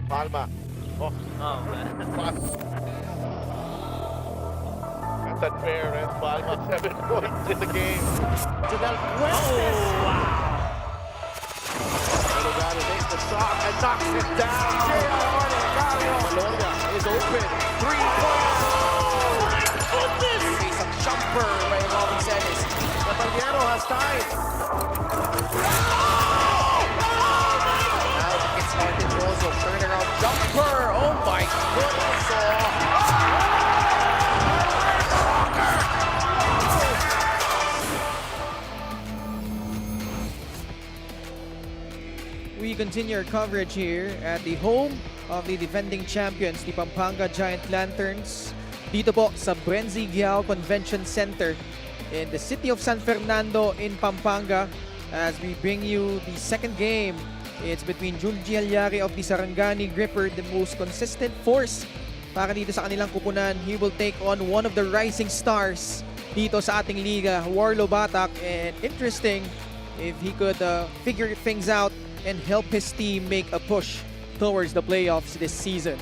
Palma. Oh, man. that's unfair, and Palma 7 points in the game. To Del Puentes. Oh, wow. Sarangani takes the shot and knocks it down. Maloya is open. 3-pointer. Oh my goodness! He's a jumper by Robin Celis. Caballero has tied. Now it gets started also. Turnaround jumper. Oh my goodness. We continue our coverage here at the home of the defending champions, the Pampanga Giant Lanterns. Dito po sa Brenzy Giao Convention Center in the city of San Fernando in Pampanga as we bring you the second game. It's between Junji Halyari of the Sarangani Gripper, the most consistent force para dito sa kanilang kupunan. He will take on one of the rising stars dito sa ating liga, Warlo Batak. And interesting if he could figure things out and help his team make a push towards the playoffs this season.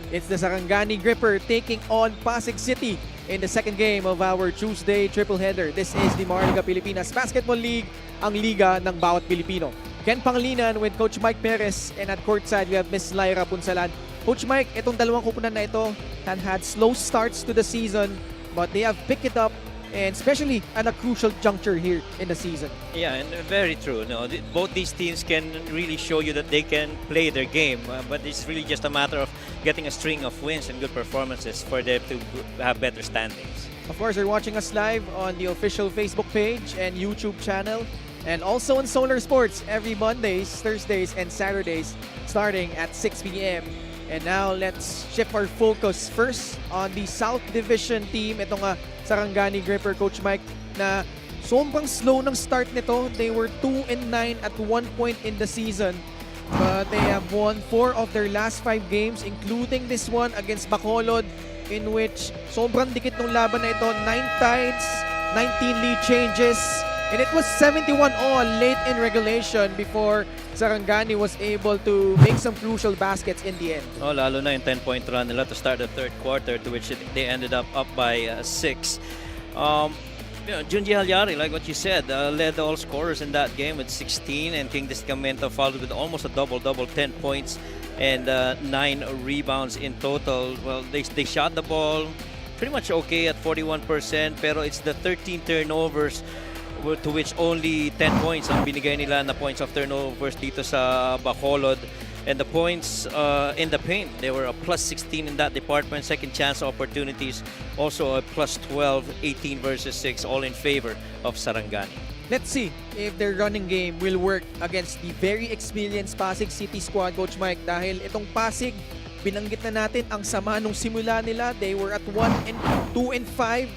It's the Sarangani Gripper taking on Pasig City in the second game of our Tuesday triple header. This is the Maharlika Pilipinas Basketball League, ang liga ng bawat Pilipino. Ken Pangilinan with Coach Mike Perez, and at courtside we have Miss Lyra Punsalan. Coach Mike, itong dalawang kupunan na ito had slow starts to the season, but they have picked it up, and especially at a crucial juncture here in the season. Yeah, and very true. No, both these teams can really show you that they can play their game, but it's really just a matter of getting a string of wins and good performances for them to have better standings. Of course, you're watching us live on the official Facebook page and YouTube channel, and also on Solar Sports every Mondays, Thursdays, and Saturdays starting at 6 p.m. And now let's shift our focus first on the South Division team. Ito nga, Sarangani Gripper, Coach Mike, na sobrang slow ng start nito. They were 2-9 at one point in the season, but they have won 4 of their last 5 games, including this one against Bacolod, in which sobrang dikit ng laban na ito. 9 ties, 19 lead changes, and it was 71 all late in regulation before Sarangani was able to make some crucial baskets in the end. Oh, lalo na yung 10-point run nila to start the third quarter, to which they ended up by 6. Junji Halyari, like what you said, led all scorers in that game with 16, and King Discamento followed with almost a double-double, 10 points and 9 rebounds in total. Well, they shot the ball pretty much okay at 41%, pero it's the 13 turnovers to which only 10 points ang binigay nila na points of turnovers dito sa Bacolod. And the points in the paint, they were a plus 16 in that department. Second chance opportunities, also a plus 12, 18 versus 6, all in favor of Sarangani. Let's see if their running game will work against the very experienced Pasig City squad, Coach Mike. Dahil itong Pasig, binanggit na natin ang sama nung simula nila. They were at 2-5,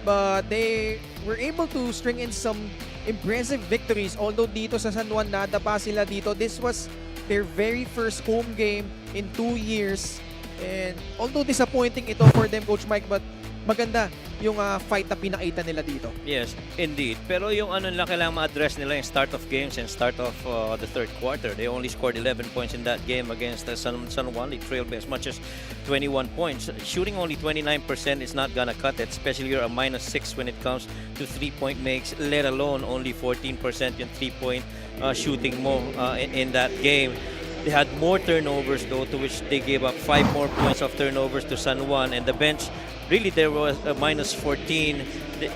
but they were able to string in some impressive victories. Although dito sa San Juan, nadapa sila dito. This was their very first home game in 2 years. And although disappointing ito for them, Coach Mike, but maganda yung fight na pinakita nila dito. Yes, indeed. Pero yung ano nila, kailangan ma-address nila yung start of games and start of the third quarter. They only scored 11 points in that game against San Juan. They trailed by as much as 21 points. Shooting only 29% is not gonna cut it, especially you're a -6 when it comes to 3-point makes, let alone only 14% yung 3-point shooting mo in that game. They had more turnovers though, to which they gave up 5 more points of turnovers to San Juan, and the bench, really there was a -14,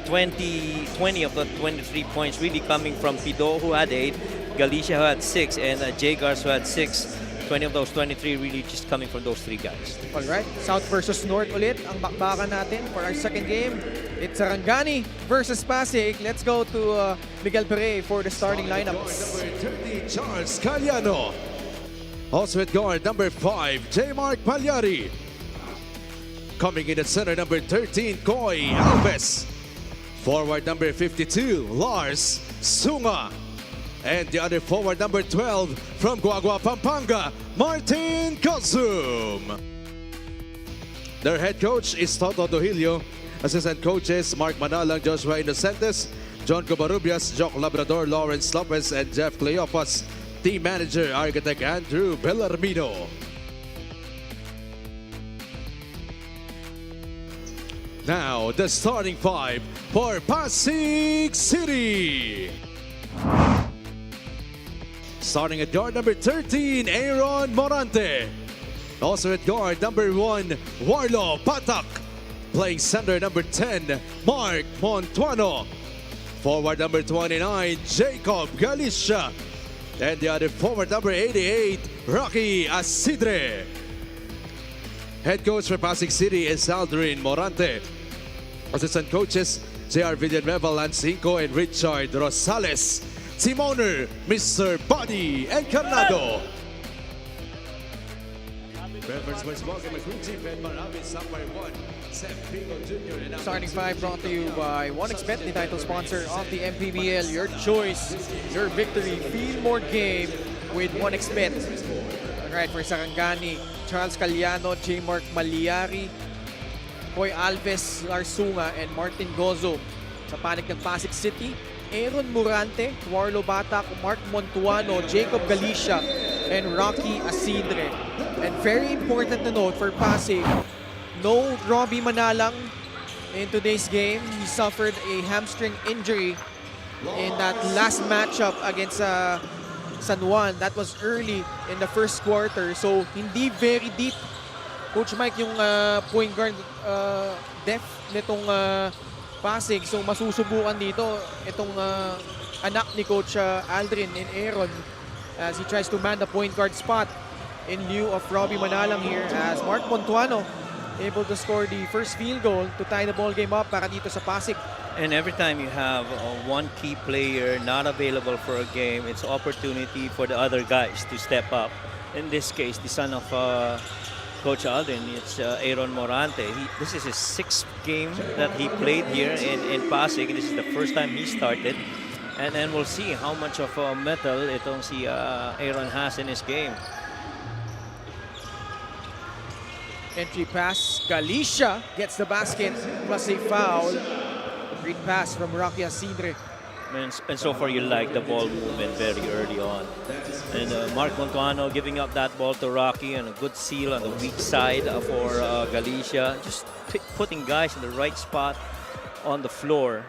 20 of the 23 points really coming from Pido, who had 8, Galicia who had 6, and Jagars who had 6. 20 of those 23 really just coming from those 3 guys. Alright, South versus North ulit ang bakbakan natin for our second game. It's Sarangani versus Pasig. Let's go to Miguel Pere for the starting lineups. Number 30, Charles Caliano. Also at guard, number 5, J. Mark Pagliari. Coming in at center, number 13, Koy Alves. Forward, number 52, Lars Sunga. And the other forward, number 12, from Guagua, Pampanga, Martin Cosum. Their head coach is Toto Dohilio. Assistant coaches, Mark Manalang, Joshua Inocentes, John Covarrubias, Jock Labrador, Lawrence Lopez, and Jeff Cleopas. Team manager, architect Andrew Bellarmino. Now, the starting five for Pasig City. Starting at guard number 13, Aaron Morante. Also at guard number 1, Warlo Patak. Playing center number 10, Mark Montuano. Forward number 29, Jacob Galicia. And the other forward number 88, Rocky Asidre. Head coach for Pasig City is Aldrin Morante. Assistant coaches, J.R. Villanueva Lancinco and Richard Rosales. Team owner, Mr. Buddy Encarnado. Starting five brought to you by 1xBet, the title sponsor of the MPBL. Your choice, your victory. Feel more game with 1xBet. Alright, for Sarangani, Charles Caliano, J. Mark Maliari, Koy Alves Larsunga, and Martin Gozo. Sa panig ng Pasig City, Aaron Morante, Warlo Batak, Mark Montuano, Jacob Galicia, and Rocky Asidre. And very important to note for Pasig, no Robbie Manalang in today's game. He suffered a hamstring injury in that last matchup against San Juan. That was early in the first quarter. So, hindi very deep, Coach Mike, yung point guard depth nitong Pasig. So, masusubukan dito itong anak ni Coach Aldrin and Aaron as he tries to man the point guard spot in lieu of Robbie Manalang here, as Mark Montuano able to score the first field goal to tie the ball game up para dito sa Pasig. And every time you have one key player not available for a game, it's opportunity for the other guys to step up. In this case, the son of Coach Aldrin, it's Aaron Morante. This is his 6th game that he played here in Pasig. This is the first time he started. And then we'll see how much of metal itong si Aaron has in his game. Entry pass, Galicia gets the basket plus a foul. Great pass from Rocky Asidre. And so far you like the ball movement very early on. And Mark Montuano giving up that ball to Rocky, and a good seal on the weak side for Galicia. Just putting guys in the right spot on the floor.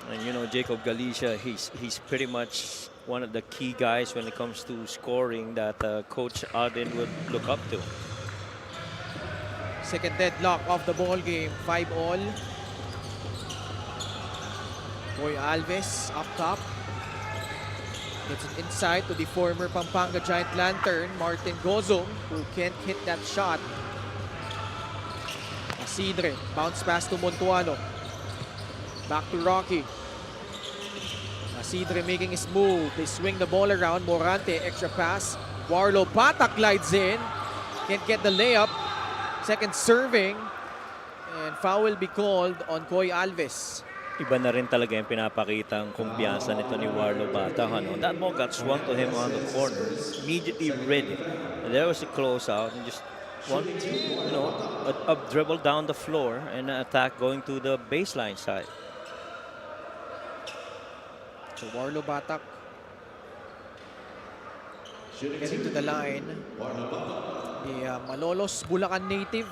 And you know, Jacob Galicia, he's pretty much one of the key guys when it comes to scoring that Coach Arden would look up to. Second deadlock of the ball game, 5-all. Koy Alves up top. Gets it inside to the former Pampanga Giant Lantern, Martin Gozong, who can't hit that shot. Asidre, bounce pass to Montuano. Back to Rocky. Asidre making his move. They swing the ball around. Morante, extra pass. Warlo Batak glides in. Can't get the layup. Second serving. And foul will be called on Koy Alves. Iba na rin talaga yung pinapakitang kumpiyansa nito ni Warlo Batak. Ano? That ball got swung to him on the corner. Immediately ready. And there was a closeout. And just one, you know, a dribble down the floor and an attack going to the baseline side. So Warlo Batak getting to the line. The Malolos Bulacan native,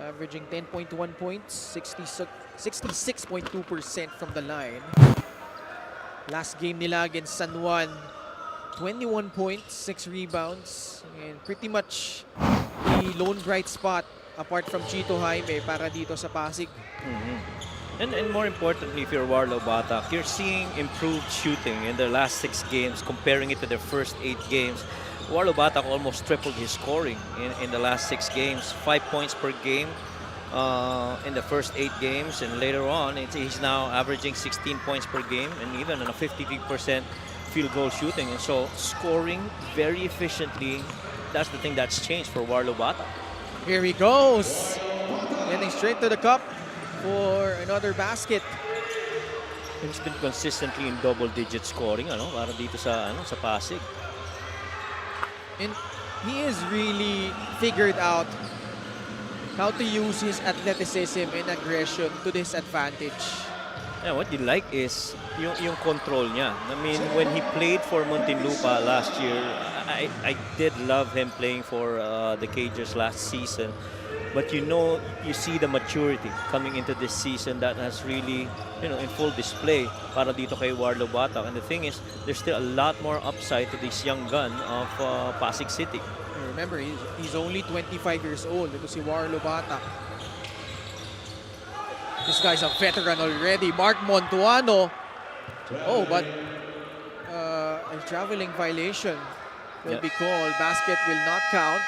averaging 10.1 points, 66.2% from the line. Last game nila against San Juan, 21 points, 6 rebounds, and pretty much the lone bright spot apart from Chito Jaime para dito sa Pasig. And more importantly, if you're Warlo Batak, you're seeing improved shooting in the last 6 games, comparing it to their first 8 games. Warlo Batak almost tripled his scoring in the last 6 games, 5 points per game in the first 8 games, and later on, he's now averaging 16 points per game, and even on a 53% field goal shooting. And so, scoring very efficiently, that's the thing that's changed for Warlo Batak. Here he goes, getting straight to the cup for another basket. He's been consistently in double-digit scoring, ano, para dito sa sa Pasig. And he has really figured out how to use his athleticism and aggression to this advantage. Yeah, what you like is yung control niya. I mean, when he played for Muntinlupa last year, I did love him playing for the Cagers last season. But you see the maturity coming into this season that has really, in full display para dito kay Warlo Batak. And the thing is, there's still a lot more upside to this young gun of Pasig City. Remember, he's only 25 years old. Ito si Warlo Batak. This guy's a veteran already. Mark Montuano. Oh, but a traveling violation will be called. Basket will not count.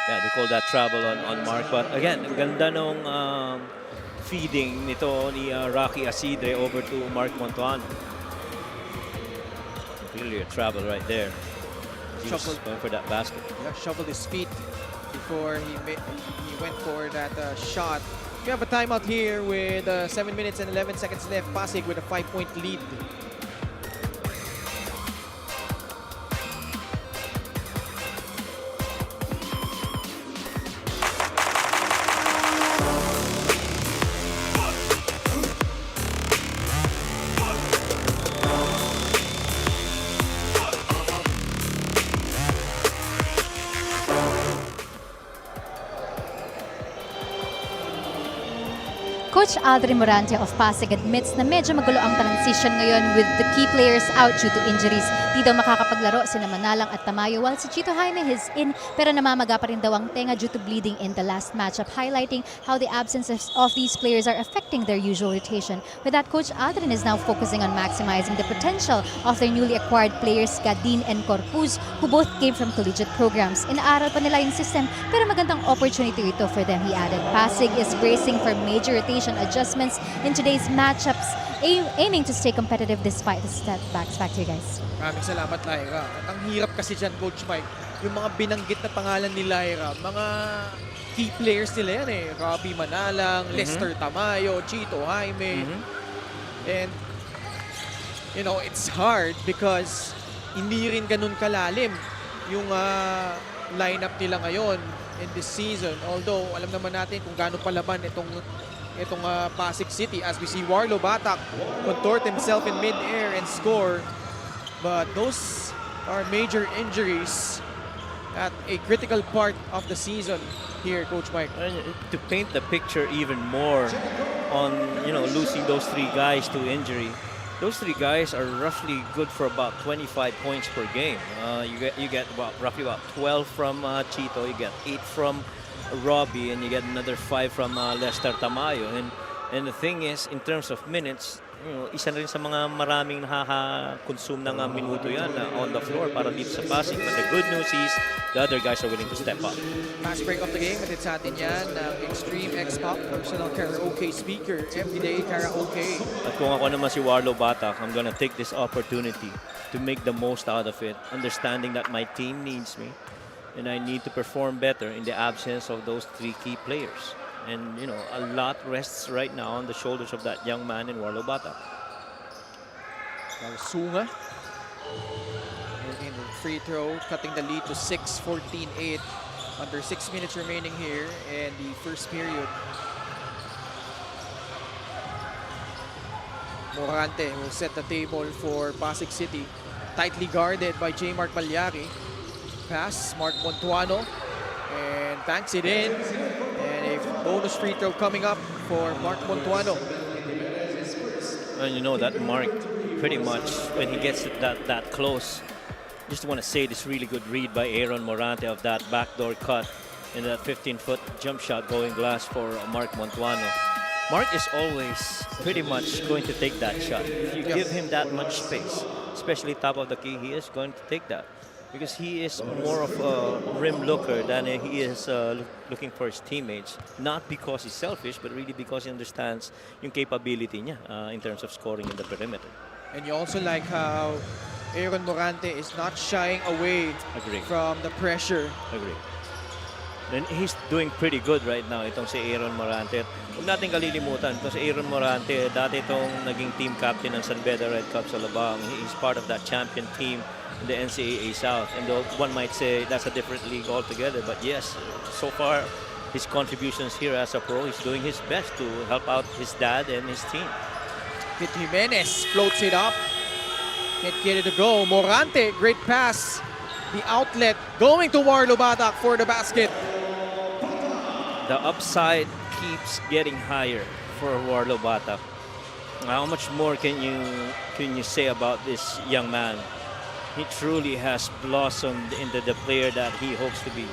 Yeah, they call that travel on Mark. But again, ang ganda nung feeding nito ni Rocky Asidre over to Mark Montuano. Really a travel right there. He was going for that basket. Yeah, shuffled his feet before he went for that shot. We have a timeout here with 7 minutes and 11 seconds left. Pasig with a 5-point lead. Coach Aldrin Morante of Pasig admits na medyo magulo ang transition ngayon with the key players out due to injuries. Di daw makakapaglaro sina Manalang at Tamayo while si Chito Jaime is in pero namamaga pa rin daw ang tenga due to bleeding in the last matchup, highlighting how the absences of these players are affecting their usual rotation. With that, Coach Aldrin is now focusing on maximizing the potential of their newly acquired players Gadin and Corpus, who both came from collegiate programs. Inaaral pa nila yung system pero magandang opportunity ito for them, he added. Pasig is bracing for major rotation adjustments in today's matchups, aiming to stay competitive despite the setbacks. Back to you guys. Maraming salamat, Lyra. At ang hirap kasi dyan, Coach Mike, yung mga binanggit na pangalan ni Lyra, mga key players nila yan eh. Robbie Manalang, Lester Tamayo, Chito Jaime. And, it's hard because hindi rin ganun kalalim yung lineup nila ngayon in this season. Although, alam naman natin kung gaano palaban itong Pasig City as we see Warlo Batak contort himself in mid-air and score. But those are major injuries at a critical part of the season here, Coach Mike. To paint the picture even more on, losing those three guys to injury, those three guys are roughly good for about 25 points per game. You get roughly about 12 from Chito, you get 8 from Robbie, and you get another 5 from Lester Tamayo. And the thing is, in terms of minutes, isa na rin sa mga maraming nakaka-consume ng minuto yan on the floor para dito sa Pasig. But the good news is, the other guys are willing to step up. Fast break of the game, at sa atin yan ng Extreme X-Pop Personal Karaoke Speaker, Everyday Karaoke. At kung ako naman si Warlo Batak, I'm gonna take this opportunity to make the most out of it, understanding that my team needs me. And I need to perform better in the absence of those three key players. And, a lot rests right now on the shoulders of that young man in Warlo Batak. Sunga. In free throw, cutting the lead to 6-14-8. Under 6 minutes remaining here in the first period. Morante will set the table for Pasig City. Tightly guarded by J. Mark Palyari. Pass, Mark Montuano, and banks it in. And a bonus free throw coming up for Mark Montuano. And that Mark, pretty much, when he gets it that close, just want to say this really good read by Aaron Morante of that backdoor cut and that 15-foot jump shot going glass for Mark Montuano. Mark is always pretty much going to take that shot. If you give him that much space, especially top of the key, he is going to take that. Because he is more of a rim looker than he is looking for his teammates. Not because he's selfish, but really because he understands yung capability niya in terms of scoring in the perimeter. And you also like how Aaron Morante is not shying away from the pressure. Agree. And he's doing pretty good right now, itong si Aaron Morante. Huwag natin kalilimutan, itong si Aaron Morante, dati itong naging team captain ng San Beda Red Caps sa Alabang. He's part of that champion team in the NCAA South. And though one might say that's a different league altogether, but yes, so far, his contributions here as a pro, he's doing his best to help out his dad and his team. Pit Jimenez floats it up. Can't get it to go. Morante, great pass. The outlet going to Warlo Batak for the basket. the upside keeps getting higher for Warlo Batak. How much more can you say about this young man? He truly has blossomed into the player that he hopes to be.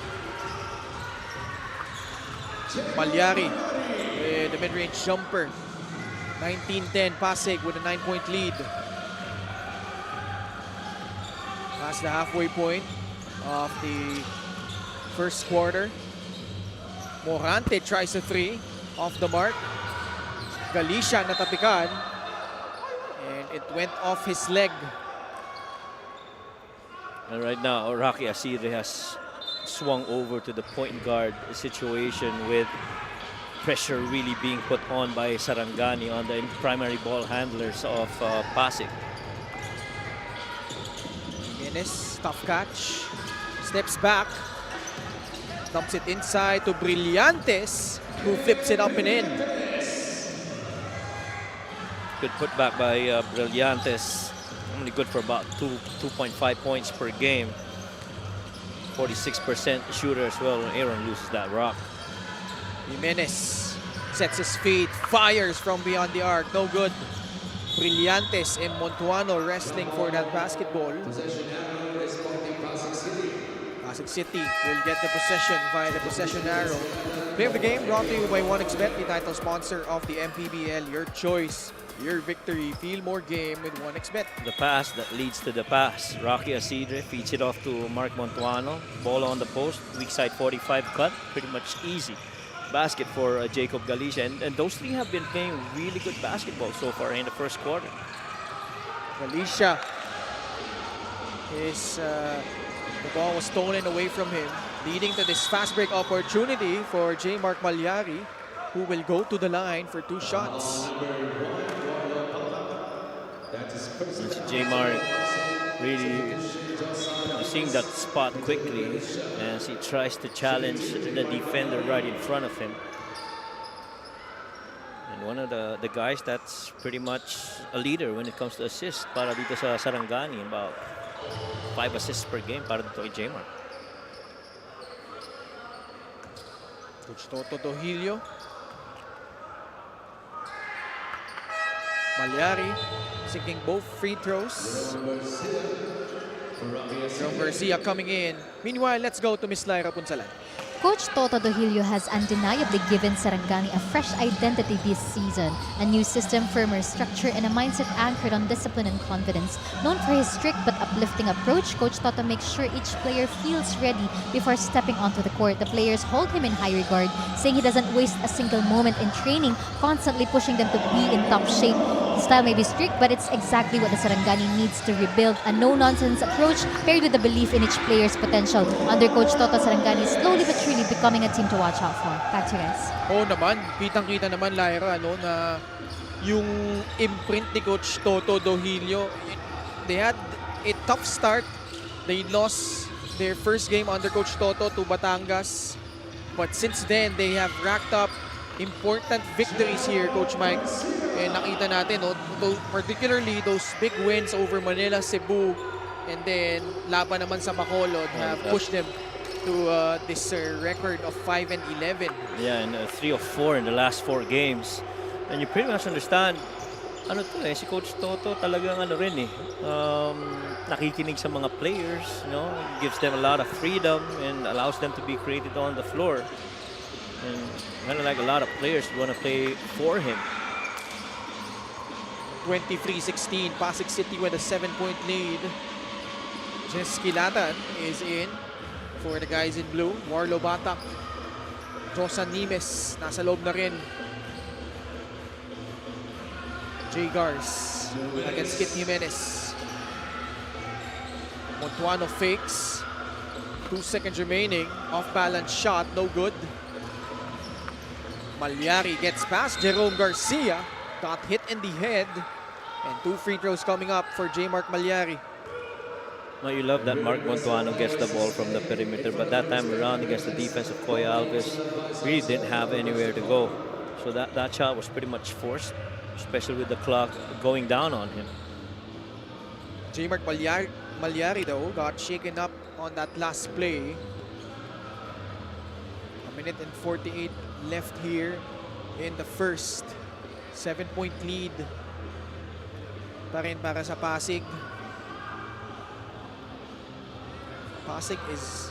Palyari with the mid-range jumper. 19-10 Pasig with a 9-point lead. Past the halfway point of the first quarter. Morante tries a three off the mark. Galicia natapikan. And it went off his leg. And right now, Rocky Asidre has swung over to the point guard situation with pressure really being put on by Sarangani on the primary ball handlers of Pasig. Jimenez, tough catch. Steps back. Dumps it inside to Brillantes, who flips it up and in. Good putback by Brillantes. Only good for about 2.5 points per game. 46% shooter as well when Aaron loses that rock. Jimenez sets his feet, fires from beyond the arc, no good. Brillantes and Montuano wrestling for that basketball. Pasig City will get the possession via the possession arrow. Play of the game brought to you by 1xBet, the title sponsor of the MPBL. Your choice, your victory. Feel more game with 1xBet. The pass that leads to the pass. Rocky Asidre feeds it off to Mark Montuano. Ball on the post, weak side 45 cut. Pretty much easy basket for Jacob Galicia. And those three have been playing really good basketball so far in the first quarter. Galicia is the ball was stolen away from him, leading to this fast break opportunity for J. Mark Malyari, who will go to the line for 2 shots. J. Mark really seeing that spot quickly as he tries to challenge the defender right in front of him. And one of the guys that's pretty much a leader when it comes to assists para dito sa Sarangani. About 5 assists per game para dito kay J. Mark. Coach Toto Dohilio. Malyari sinking both free throws. From Garcia coming in. Meanwhile, let's go to Miss Lyra Punsalan. Coach Toto Dohilio has undeniably given Sarangani a fresh identity this season. A new system, firmer structure, and a mindset anchored on discipline and confidence. Known for his strict but uplifting approach, Coach Toto makes sure each player feels ready before stepping onto the court. The players hold him in high regard, saying he doesn't waste a single moment in training, constantly pushing them to be in top shape. His style may be strict, but it's exactly what the Sarangani needs to rebuild. A no-nonsense approach paired with a belief in each player's potential. Under Coach Toto, Sarangani is slowly but surely becoming a team to watch out for. Back to you guys. Oo naman, kitang-kita naman Lyra na yung imprint ni Coach Toto Dohilio. They had a tough start. They lost their first game under Coach Toto to Batangas. But since then, they have racked up important victories here, Coach Mike. And nakita natin, particularly those big wins over Manila, Cebu, and then laban naman sa Bacolod have pushed them to this record of 5-11. Yeah, and 3 of 4 in the last 4 games. And you pretty much understand, si Coach Toto talagang nakikinig sa mga players, gives them a lot of freedom and allows them to be creative on the floor. And kind of like a lot of players want to play for him. 23-16, Pasig City with a 7-point lead. Jess Kilatan is in for the guys in blue. Warlo Batak. Josan Nimes nasa loob na rin. Jay Gars against Kit Jimenez. Montuano fakes. 2 seconds remaining. Off-balance shot, no good. Malyari gets past Jerome Garcia. Got hit in the head. And 2 free throws coming up for J. Mark Malyari. Well, you love that Mark Montuano gets the ball from the perimeter, but that time around against the defense of Koya Alves, really didn't have anywhere to go. So that shot was pretty much forced, especially with the clock going down on him. J. Mark Malyari though got shaken up on that last play. A minute and 48 left here in the first. 7-point lead pa rin para sa Pasig. Pasig is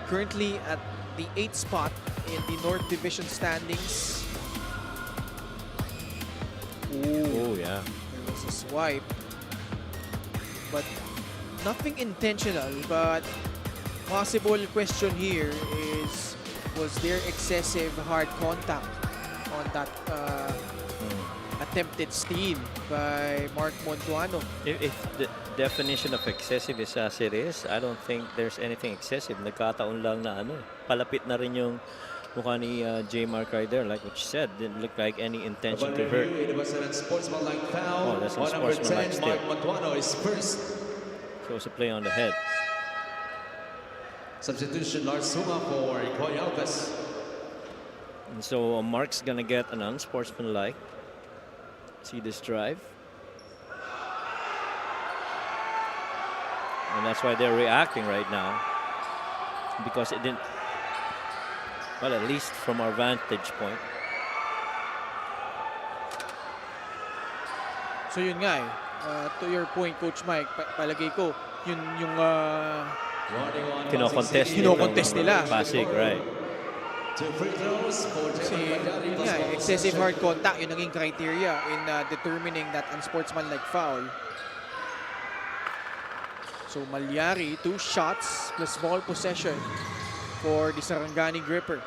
currently at the 8th spot in the North Division standings. Oh, yeah. There was a swipe. But nothing intentional, but possible question here is, was there excessive hard contact on that attempted steal by Mark Montuano? If the definition of excessive is as it is, I don't think there's anything excessive. Nagkataon lang na palapit na rin yung mukha ni J. Mark right there. Like what you said, didn't look like any intention to hurt. It was an unsportsmanlike foul. Oh, that's On number unsportsmanlike 10, still. Mark Montuano is first. So it's a play on the head. Substitution, Lars Suma for Koy Alves. And so Mark's gonna get an unsportsmanlike. See this drive. And that's why they're reacting right now. Because it didn't, well, at least from our vantage point. So yun nga to your point, Coach Mike, palagay ko, yun yung Kinokontest nila. Pasig, right. Two free throws for Kasi yun nga, excessive hard contact, yun naging criteria in determining that unsportsmanlike foul. So Malyari, 2 shots plus ball possession for the Sarangani gripper.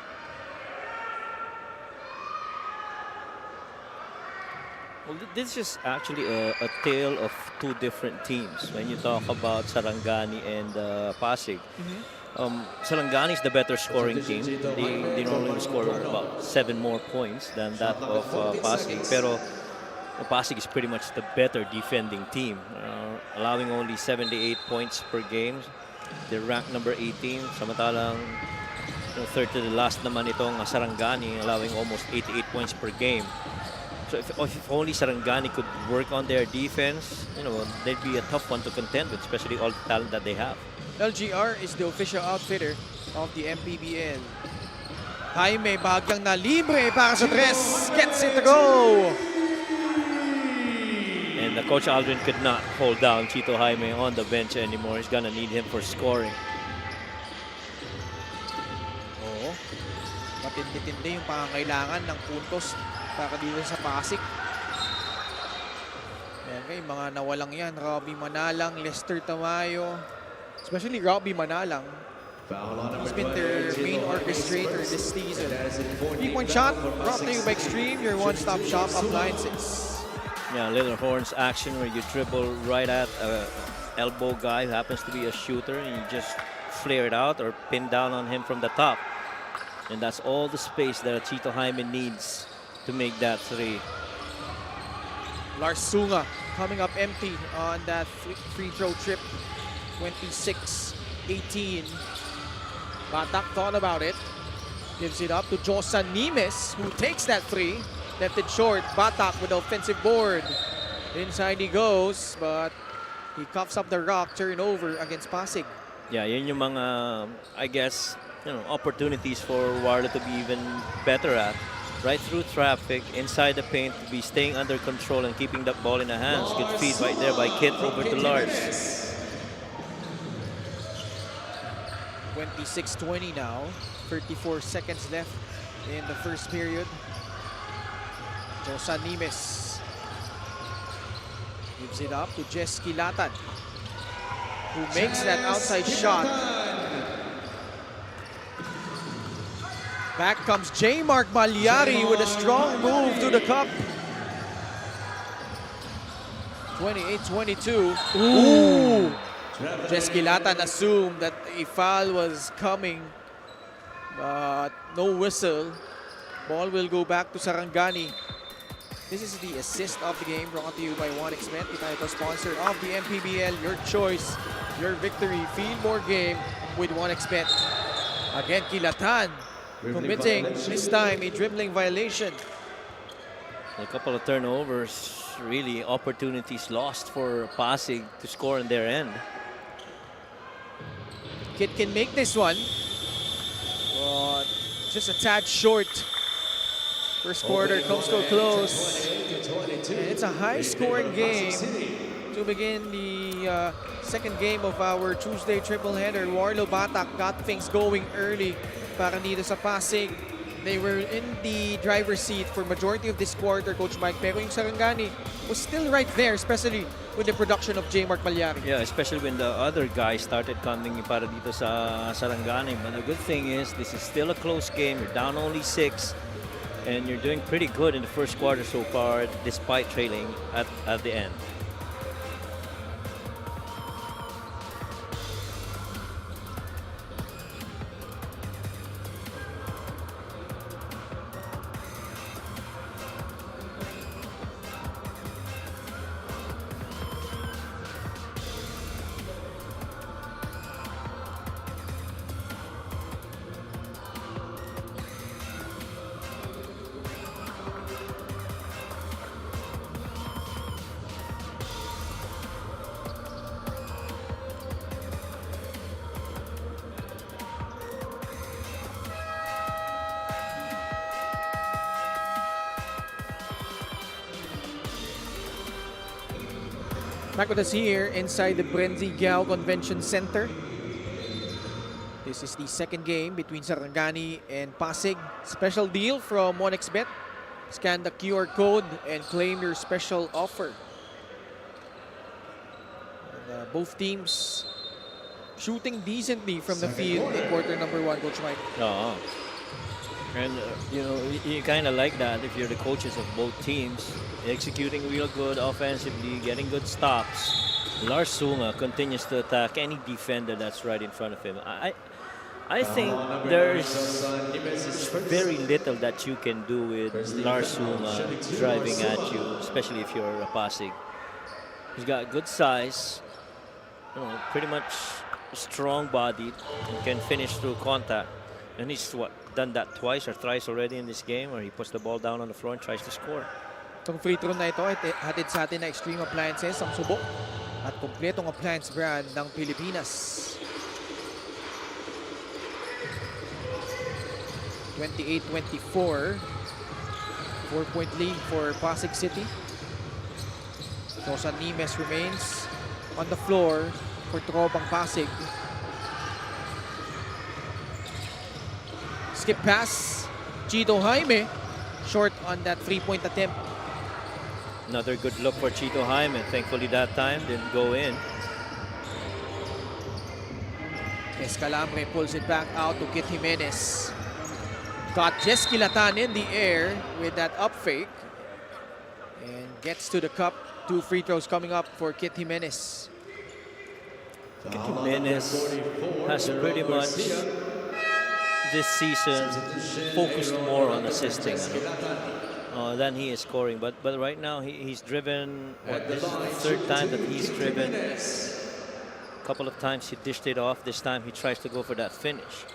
Well, this is actually a tale of two different teams when you talk about Sarangani and Pasig. Sarangani is the better scoring team. They normally score about 7 more points than that of Pasig. Pero Pasig is pretty much the better defending team, allowing only 78 points per game. They're ranked number 18. Samantalang third to the last naman itong Sarangani, allowing almost 88 points per game. So if only Sarangani could work on their defense, they'd be a tough one to contend with, especially all the talent that they have. LGR is the official outfitter of the MPBL. Jaime bahagyang na libre para sa tres. Gets it to go! And Coach Aldrin could not hold down Chito Jaime on the bench anymore. He's gonna need him for scoring. Oo. Matindi-tindi yung pangangailangan ng puntos para dito sa Pasig. Ayan kayo, mga nawalang yan. Robbie Manalang, Lester Tamayo. Especially Robbie Manalang. He's been their main orchestrator this season. 3-point shot brought to you by Extreme, your one-stop shop appliances. Yeah, little horns action where you dribble right at a elbow guy who happens to be a shooter and you just flare it out or pin down on him from the top. And that's all the space that Chito Jaime needs to make that three. Lars Sunga coming up empty on that free throw trip. 26-18. Batak thought about it. Gives it up to Josan Nimes, who takes that three. Left it short. Batak with the offensive board. Inside he goes, but he cuffs up the rock. Turnover against Pasig. Yeah, yun yung mga, I guess, opportunities for Warla to be even better at. Right through traffic, inside the paint, to be staying under control and keeping that ball in the hands. Good feed right there by Kit over to Lars. 26-20 now. 34 seconds left in the first period. Josan Nimes gives it up to Jess Kilatan, who makes that outside shot. Back comes J. Mark Malyari with a strong move to the cup. 28-22. Ooh! Jess Kilatan assumed that a foul was coming, but no whistle. Ball will go back to Sarangani. This is the assist of the game, brought to you by 1xBet, the title sponsor of the MPBL. Your choice, your victory. Feel more game with 1xBet. Again, Kilatan committing this time a dribbling violation. A couple of turnovers, really opportunities lost for Pasig to score on their end. Kid can make this one, but just a tad short. First quarter comes to a close. And it's a high-scoring game to begin the second game of our Tuesday triple-header. Warlo Batak got things going early para dito sa Pasig. They were in the driver's seat for majority of this quarter, Coach Mike. Pero yung Sarangani was still right there, especially with the production of J. Mark Palyari. Yeah, especially when the other guys started coming para dito sa Sarangani. But the good thing is, this is still a close game. You're down only 6. And you're doing pretty good in the first quarter so far, despite trailing at the end. Back with us here inside the Brenzy Giao Convention Center. This is the second game between Sarangani and Pasig. Special deal from 1xBet. Scan the QR code and claim your special offer. And, both teams shooting decently from the field in quarter number 1, Coach Mike. Oo. And, you know, you kind of like that if you're the coaches of both teams. Executing real good offensively, getting good stops. Lars Sunga continues to attack any defender that's right in front of him. I think there's very little that you can do with Lars Sunga driving at you, especially if you're a Pasig. He's got good size, you know, pretty much strong-bodied, and can finish through contact. And he's done that twice or thrice already in this game, where he puts the ball down on the floor and tries to score. Itong free throw na ito ay hatid sa atin na Extreme Appliances, ang subok at kompletong appliance brand ng Pilipinas. 28-24. 4-point lead for Pasig City. Josan Nimes remains on the floor for tropang Pasig. Skip pass. Chito Jaime short on that 3-point attempt. Another good look for Chito Jaime. Thankfully that time didn't go in. Escalambre pulls it back out to Kit Jimenez. Got Jesky Latan in the air with that up fake. And gets to the cup. 2 free throws coming up for Kit Jimenez. Kit Jimenez has pretty much this season focused more on assisting than he is scoring. But right now he's driven. This is the third time that he's driven. A couple of times he dished it off. This time he tries to go for that finish.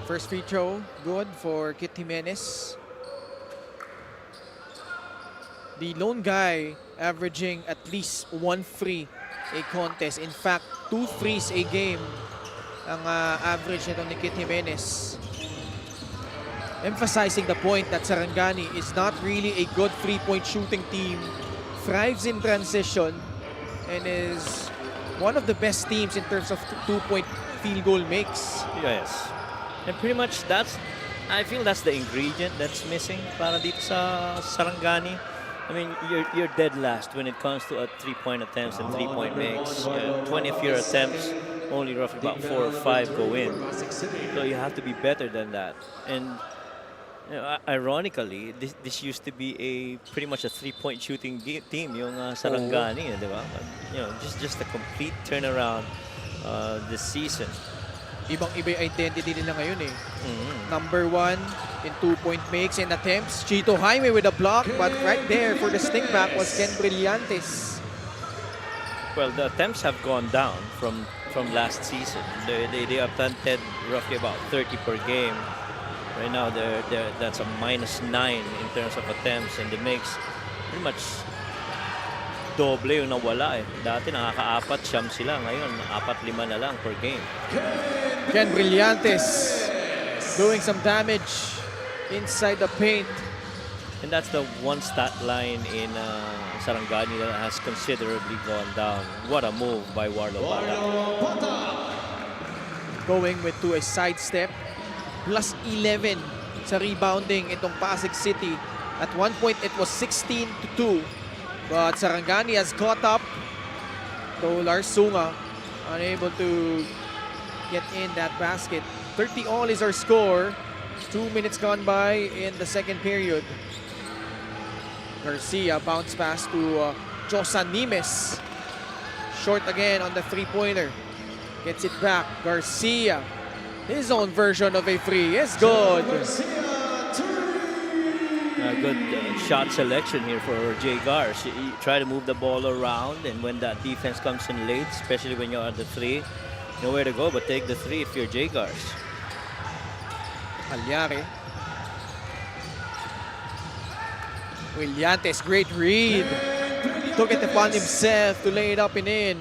First free throw, good for Kit Jimenez. The lone guy averaging at least 1 free a contest. In fact, 2 threes a game ang average nito ni Kit Jimenez. Emphasizing the point that Sarangani is not really a good 3-point shooting team. Thrives in transition and is one of the best teams in terms of 2-point field goal makes. Yes. And pretty much I feel that's the ingredient that's missing para dito sa Sarangani. I mean, you're dead last when it comes to 3-point attempts and 3-point makes. 20 of your attempts, only roughly about 4 or 5 go in. So you have to be better than that. And you know, ironically, this used to be pretty much a 3-point shooting team, yung Sarangani, di ba? But, you know, just a complete turnaround this season. Ibang-iba yung identity nila ngayon eh. Number 1 in 2-point makes and attempts. Chito Jaime with a block, but right there for the sting back was Ken Brillantes. Well, the attempts have gone down from last season. They attempted roughly about 30 per game. Right now, that's a -9 in terms of attempts, and the makes pretty much doble yung nawala eh. Dati nakaka-4, siyam sila. Ngayon, 4-5 na lang per game. Ken Brillantes doing some damage inside the paint. And that's the one stat line in Sarangani that has considerably gone down. What a move by Warlo Bata. Going to a sidestep. Plus 11 sa rebounding itong Pasig City. At one point, it was 16-2. But Sarangani has caught up. So Lars Sunga unable to get in that basket. 30 all is our score. 2 minutes gone by in the second period. Garcia bounce pass to Josan Nimes. Short again on the three-pointer. Gets it back. Garcia. His own version of a free is good. Good shot selection here for Jay Gars. You try to move the ball around, and when that defense comes in late, especially when you're at the three, nowhere to go but take the three if you're Jay Gars. Palyari. Brillantes, great read. Took it upon himself to lay it up and in.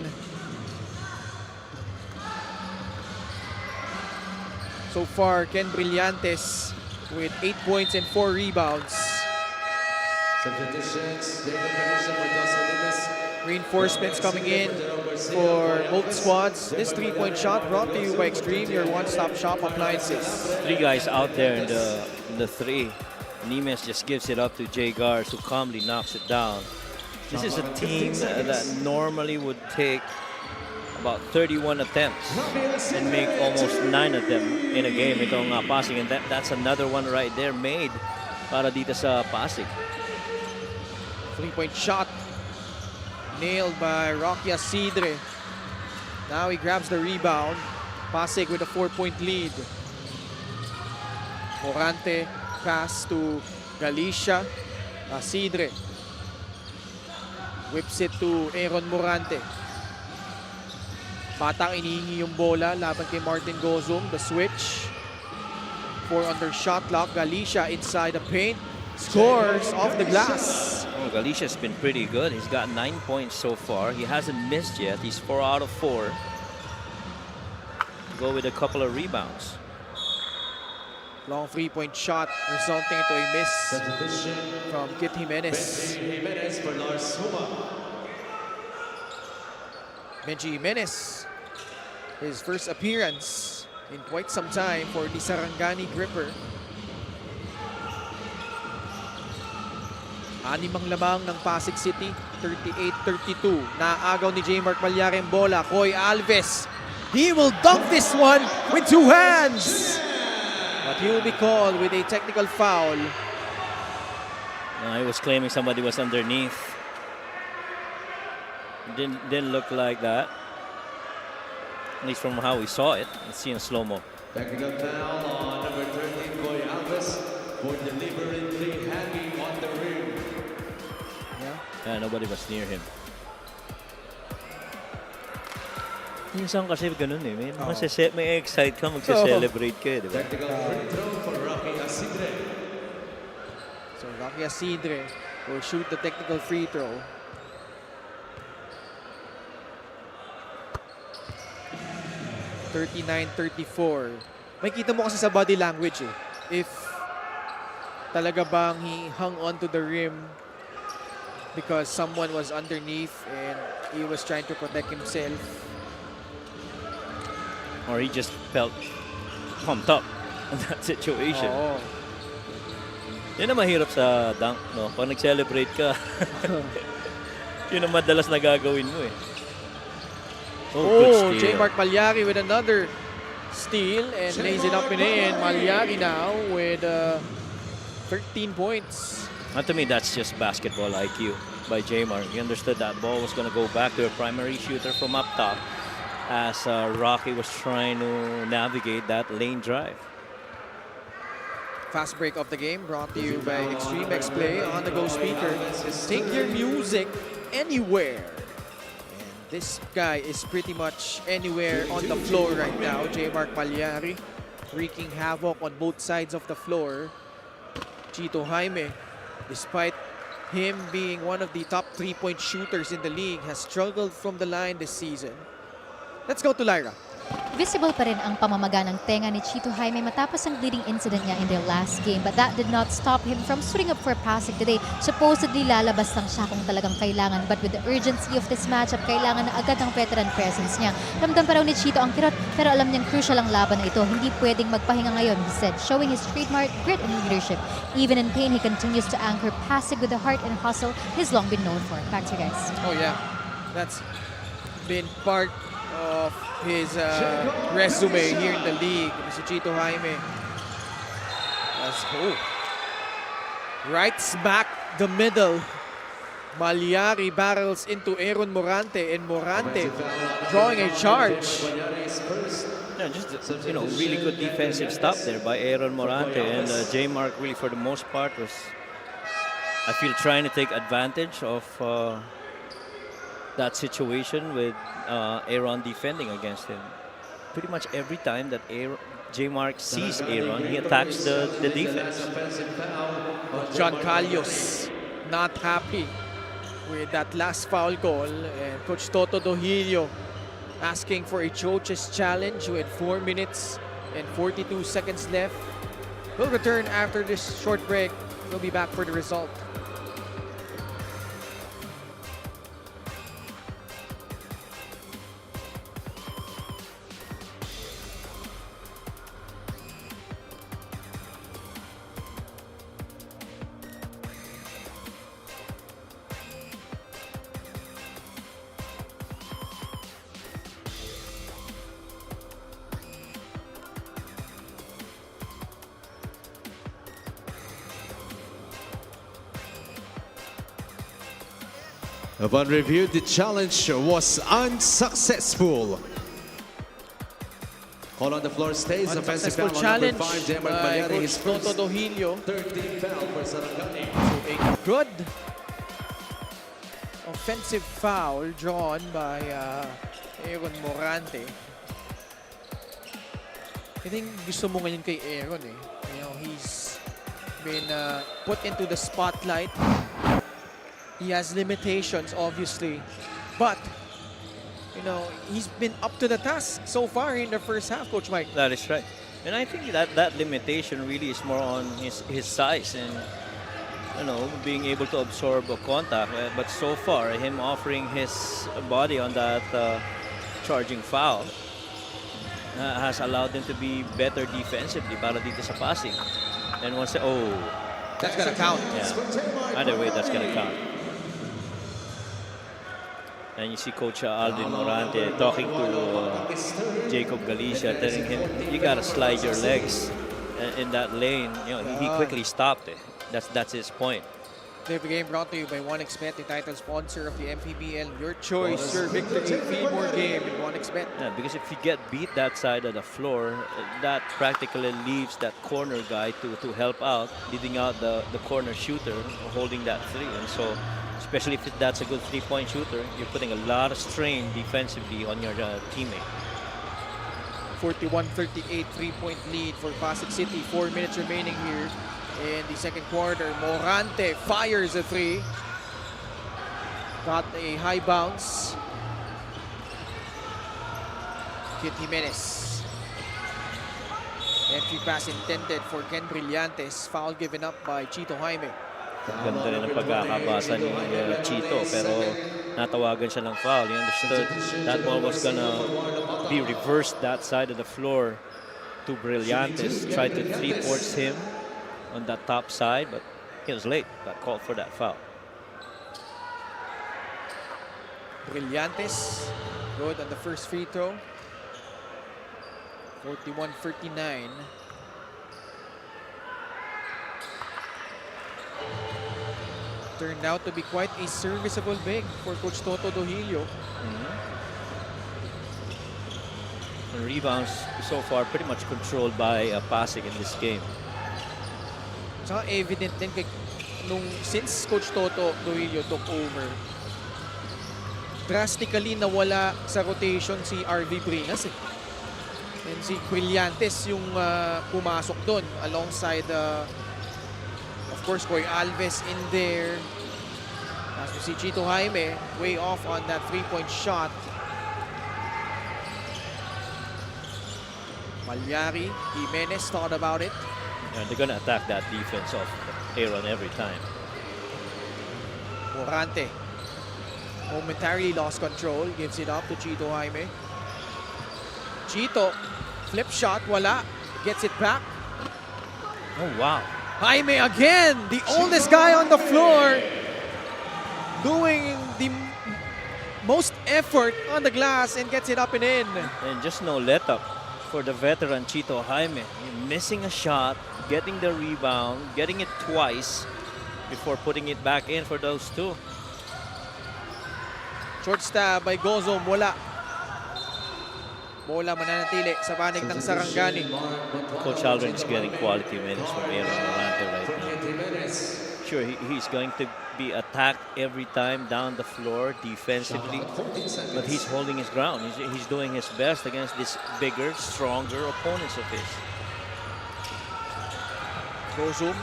So far, Ken Brillantes with 8 points and 4 rebounds. Reinforcements coming in for both squads. This three-point shot brought to you by Extreme, your one-stop shop appliances. 3 guys out there in the three. Nimes just gives it up to Jay Gars, who calmly knocks it down. This is a team that normally would take about 31 attempts and make almost 9 of them in a game. Itong Pasig, and that's another one right there made para dito sa Pasig. Three-point shot nailed by Rocky Asidre. Now he grabs the rebound. Pasig with a 4-point lead. Morante pass to Galicia. Asidre whips it to Aaron Morante. Batang inihingi yung bola laban kay Martin Gozum. The switch. 4 under shot clock. Galicia inside the paint. Scores off the glass. Oh, Galicia's been pretty good. He's got 9 points so far. He hasn't missed yet. He's 4 out of 4. Go with a couple of rebounds. Long three-point shot resulting into a miss from Kit Jimenez. Benji Jimenez, his first appearance in quite some time for the Sarangani Gripper. 6 lamang ng Pasig City, 38-32. Naagaw ni J. Mark Palyari ang bola. Coy Alves, he will dunk this one with 2 hands. But he will be called with a technical foul. He was claiming somebody was underneath. Didn't look like that. At least from how we saw it. Let's see in slow-mo. Technical foul on number 13, Coy Alves, for deliberately hanging on the rim. Yeah, nobody was near him. Minsan kasi ganun eh. May excite ka, magse-celebrate ka eh, di ba? Technical free throw for Rocky Asidre. So Rocky Asidre will shoot the technical free throw. (39-34). May kita mo kasi sa body language eh. If talaga bang he hung on to the rim because someone was underneath and he was trying to protect himself. Or he just felt pumped up in that situation. Oo. Yan ang mahirap sa dunk, no? Pag nag-celebrate ka, yun ang madalas na gagawin mo eh. Oh, J. Mark Palyari with another steal and lays it up and in. Palyari now with 13 points. And to me, that's just basketball IQ by J. Mark. He understood that ball was going to go back to a primary shooter from up top as Rocky was trying to navigate that lane drive. Fast break of the game brought to you by Extreme X Play on the go speaker. Take your music anywhere. And this guy is pretty much anywhere on the floor right now. J. Mark Palyari wreaking havoc on both sides of the floor. Chito Jaime, despite him being one of the top 3-point shooters in the league, has struggled from the line this season. Let's go to Lyra. Visible pa rin ang pamamaga ng tenga ni Chito Jaime matapos ang bleeding incident niya in their last game, but that did not stop him from suiting up for Pasig today. Supposedly lalabas lang siya kung talagang kailangan, but with the urgency of this matchup, kailangan na agad ang veteran presence niya. Ramdam pa raw ni Chito ang kirot, pero alam niyang crucial ang laban na ito. Hindi pwedeng magpahinga ngayon, he said, showing his trademark grit and leadership. Even in pain, he continues to anchor Pasig with the heart and hustle he's long been known for. Back to you guys. Oh yeah, that's been part of his resume here in the league. Si Chito Jaime. Right smack the middle. Malyari barrels into Aaron Morante, and Morante drawing a charge. Yeah, just really good defensive stop there by Aaron Morante, and J Mark really for the most part was, I feel, trying to take advantage of that situation with Aaron defending against him. Pretty much every time that J Mark sees Aaron, he attacks the defense. John Calios not happy with that last foul call, and Coach Toto Dohilio asking for a Choches challenge with 4 minutes and 42 seconds left. We'll return after this short break. We'll be back for the result. Upon review, the challenge was unsuccessful. Call on the floor stays. Offensive foul Unsuccessful on number challenge 5, Demar by Pagliari, his Coach first Toto Dohilio. 13th foul for Sarangani. A good offensive foul drawn by Aaron Morante. I think gusto mo ngayon kay Aaron eh. You know, he's been put into the spotlight. He has limitations, obviously, but you know, he's been up to the task so far in the first half, Coach Mike. That is right. And I think that limitation really is more on his size and, being able to absorb a contact. But so far, him offering his body on that charging foul has allowed him to be better defensively para dito sa Pasig. And once, That's gonna count. yeah. Either way, that's gonna count. And you see Coach Aldrin Morante talking to Jacob Galicia, telling him, you gotta slide your legs in that lane. He quickly stopped it. That's his point. The game brought to you by 1xBet, the title sponsor of the MPBL. Your choice, your victory, feel more game in 1xBet. Yeah, because if you get beat that side of the floor, that practically leaves that corner guy to help out, leading out the corner shooter, holding that three. And so, especially if that's a good three-point shooter, you're putting a lot of strain defensively on your teammate. 41-38 3-point lead for Pasig City. 4 minutes remaining here in the second quarter. Morante fires a three. Got a high bounce. Kit Jimenez. Entry pass intended for Ken Brillantes. Foul given up by Chito Jaime. Ganda rin ang pagkakabasa ni Chito, pero natawagan siya ng foul. He understood that ball was gonna be reversed that side of the floor to Brillantes. Tried to three-force him on that top side, but he was late. Got called for that foul. Brillantes good on the first free throw. 41-39. Turned out to be quite a serviceable big for Coach Toto Dohilio. And rebounds so far pretty much controlled by Pasig in this game. Saka evident din since Coach Toto Dohilio took over, drastically nawala sa rotation si RV Brinas eh. And si Brillantes yung pumasok doon alongside of course Koy Alves in there, Si Chito Jaime way off on that three-point shot. Malyari, Jimenez thought about it. And they're gonna attack that defense of Aaron every time. Morante momentarily lost control, gives it up to Chito Jaime. Chito, flip shot, wala. Gets it back. Oh, wow. Jaime again, the oldest guy on the floor, doing the most effort on the glass and gets it up and in. And just no let up for the veteran Chito Jaime. Missing a shot, getting the rebound, getting it twice before putting it back in for those two. Short stab by Gozom, wala. Bola mananatili sa panig ng Sarangani. Coach Aldrin is getting quality minutes from Aaron Morante right now. Sure, he's going to be attacked every time down the floor defensively, but he's holding his ground. He's doing his best against these bigger, stronger opponents of his. Gozom,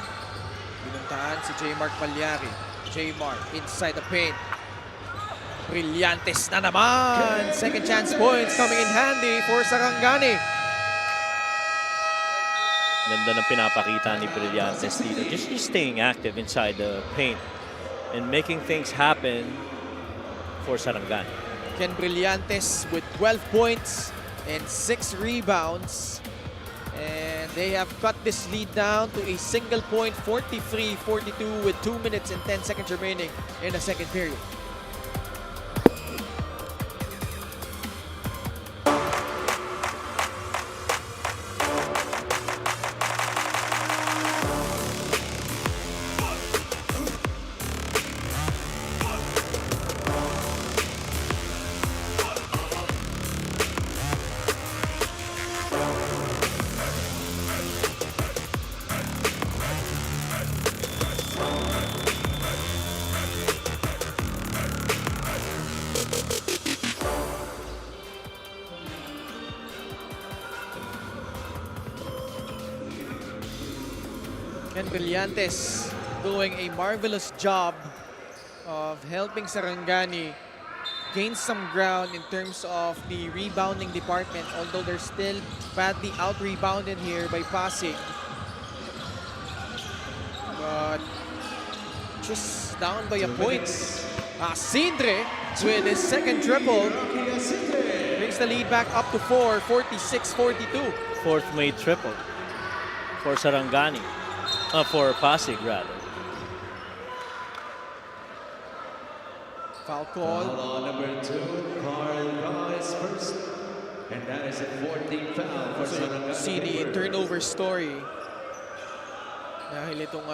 binuntahan si J. Mark Palyari. J. Mark inside the paint. Brillantes na naman! Second chance points coming in handy for Sarangani. Ganda ng pinapakita ni Brillantes dito. Just staying active inside the paint and making things happen for Sarangani. Ken Brillantes with 12 points and 6 rebounds. And they have cut this lead down to a single point, 43-42 with 2 minutes and 10 seconds remaining in the second period. Ken Brillantes doing a marvelous job of helping Sarangani gain some ground in terms of the rebounding department, although they're still badly out-rebounded here by Pasig. But just down by a point. Sindre with his second triple brings the lead back up to 4, 46-42. Fourth made triple for Sarangani. For Pasig, rather. Foul call. Number 2, Carl is first. And that is a 14th foul for Sarangani. See the turnover story. Dahil itong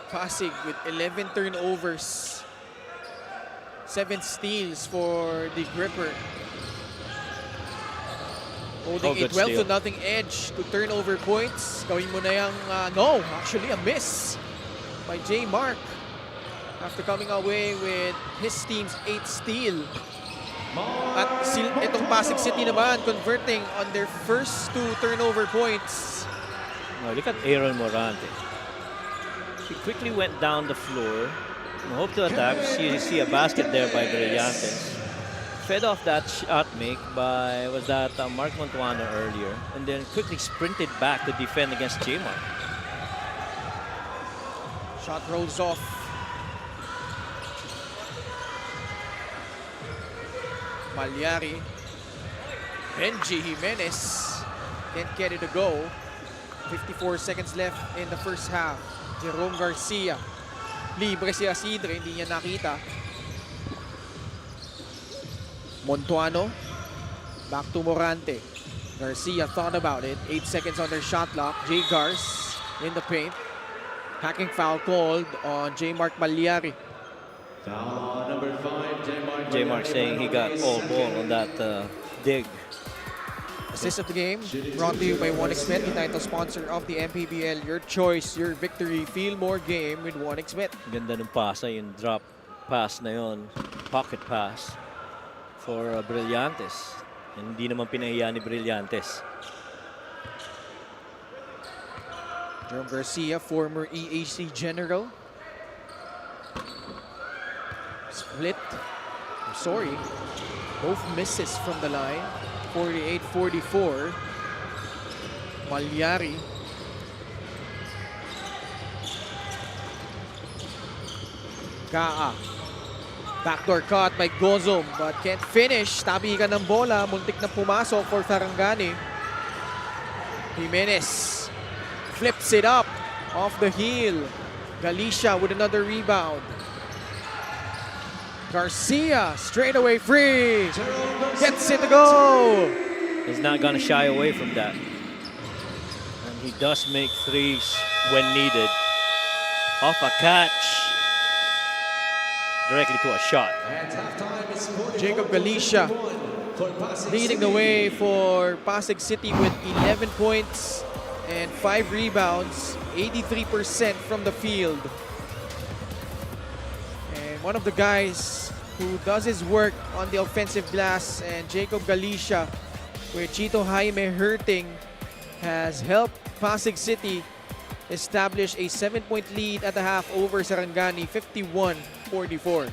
Pasig with 11 turnovers. 7 steals for the gripper. Holding a 12-0 edge to turnover points. Gawin mo na yung, no, actually a miss by J. Mark after coming away with his team's 8th steal. At itong Pasig City naman converting on their first 2 turnover points. Oh, look at Aaron Morante. He quickly went down the floor and hoped to attack. See a basket there by Brillantes. Fed off that shot make by, was that Mark Montuano earlier, and then quickly sprinted back to defend against J. Mark. Shot rolls off. Malyari. Benji Jimenez can't get it to go. 54 seconds left in the first half. Jerome Garcia. Libre si Asidre, hindi niya nakita. Montuano, back to Morante. Garcia thought about it. 8 seconds on their shot clock. J. Gars in the paint. Hacking foul called on J. Mark Malyari. Foul number 5, J. Mark. J. Mark saying he got all ball on that dig. Assist of the game brought to you by 1xBet, the title sponsor of the MPBL. Your choice, your victory. Feel more game with 1xBet. Ganda ng pasa, yung drop pass na yun. Pocket pass for Brillantes. Hindi naman pinahiya ni Brillantes. Jerome Garcia, former EAC general. split. I'm sorry. Both misses from the line. 48-44. Palyari. Kaa. Backdoor cut by Gozom but can't finish. Tabi ka ng bola. Muntik na pumasok for Sarangani. Jimenez flips it up off the heel. Galicia with another rebound. Garcia straight away free. Gets it to go. He's not going to shy away from that. And he does make threes when needed. Off a catch. Directly to a shot. Jacob Galicia leading the way for Pasig City with 11 points and 5 rebounds, 83% from the field. And one of the guys who does his work on the offensive glass, and Jacob Galicia, with Chito Jaime hurting, has helped Pasig City establish a 7-point lead at the half over Sarangani, 51-44.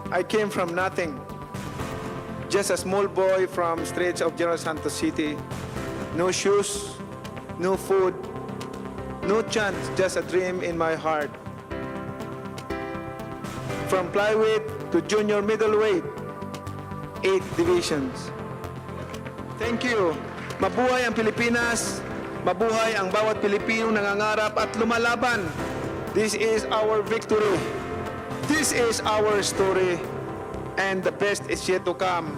I came from nothing. Just a small boy from streets of General Santos City. No shoes, no food, no chance, just a dream in my heart. From flyweight to junior middleweight, 8 divisions. Thank you. Mabuhay ang Pilipinas. Mabuhay ang bawat Pilipinong nangangarap at lumalaban. This is our victory. This is our story. And the best is yet to come.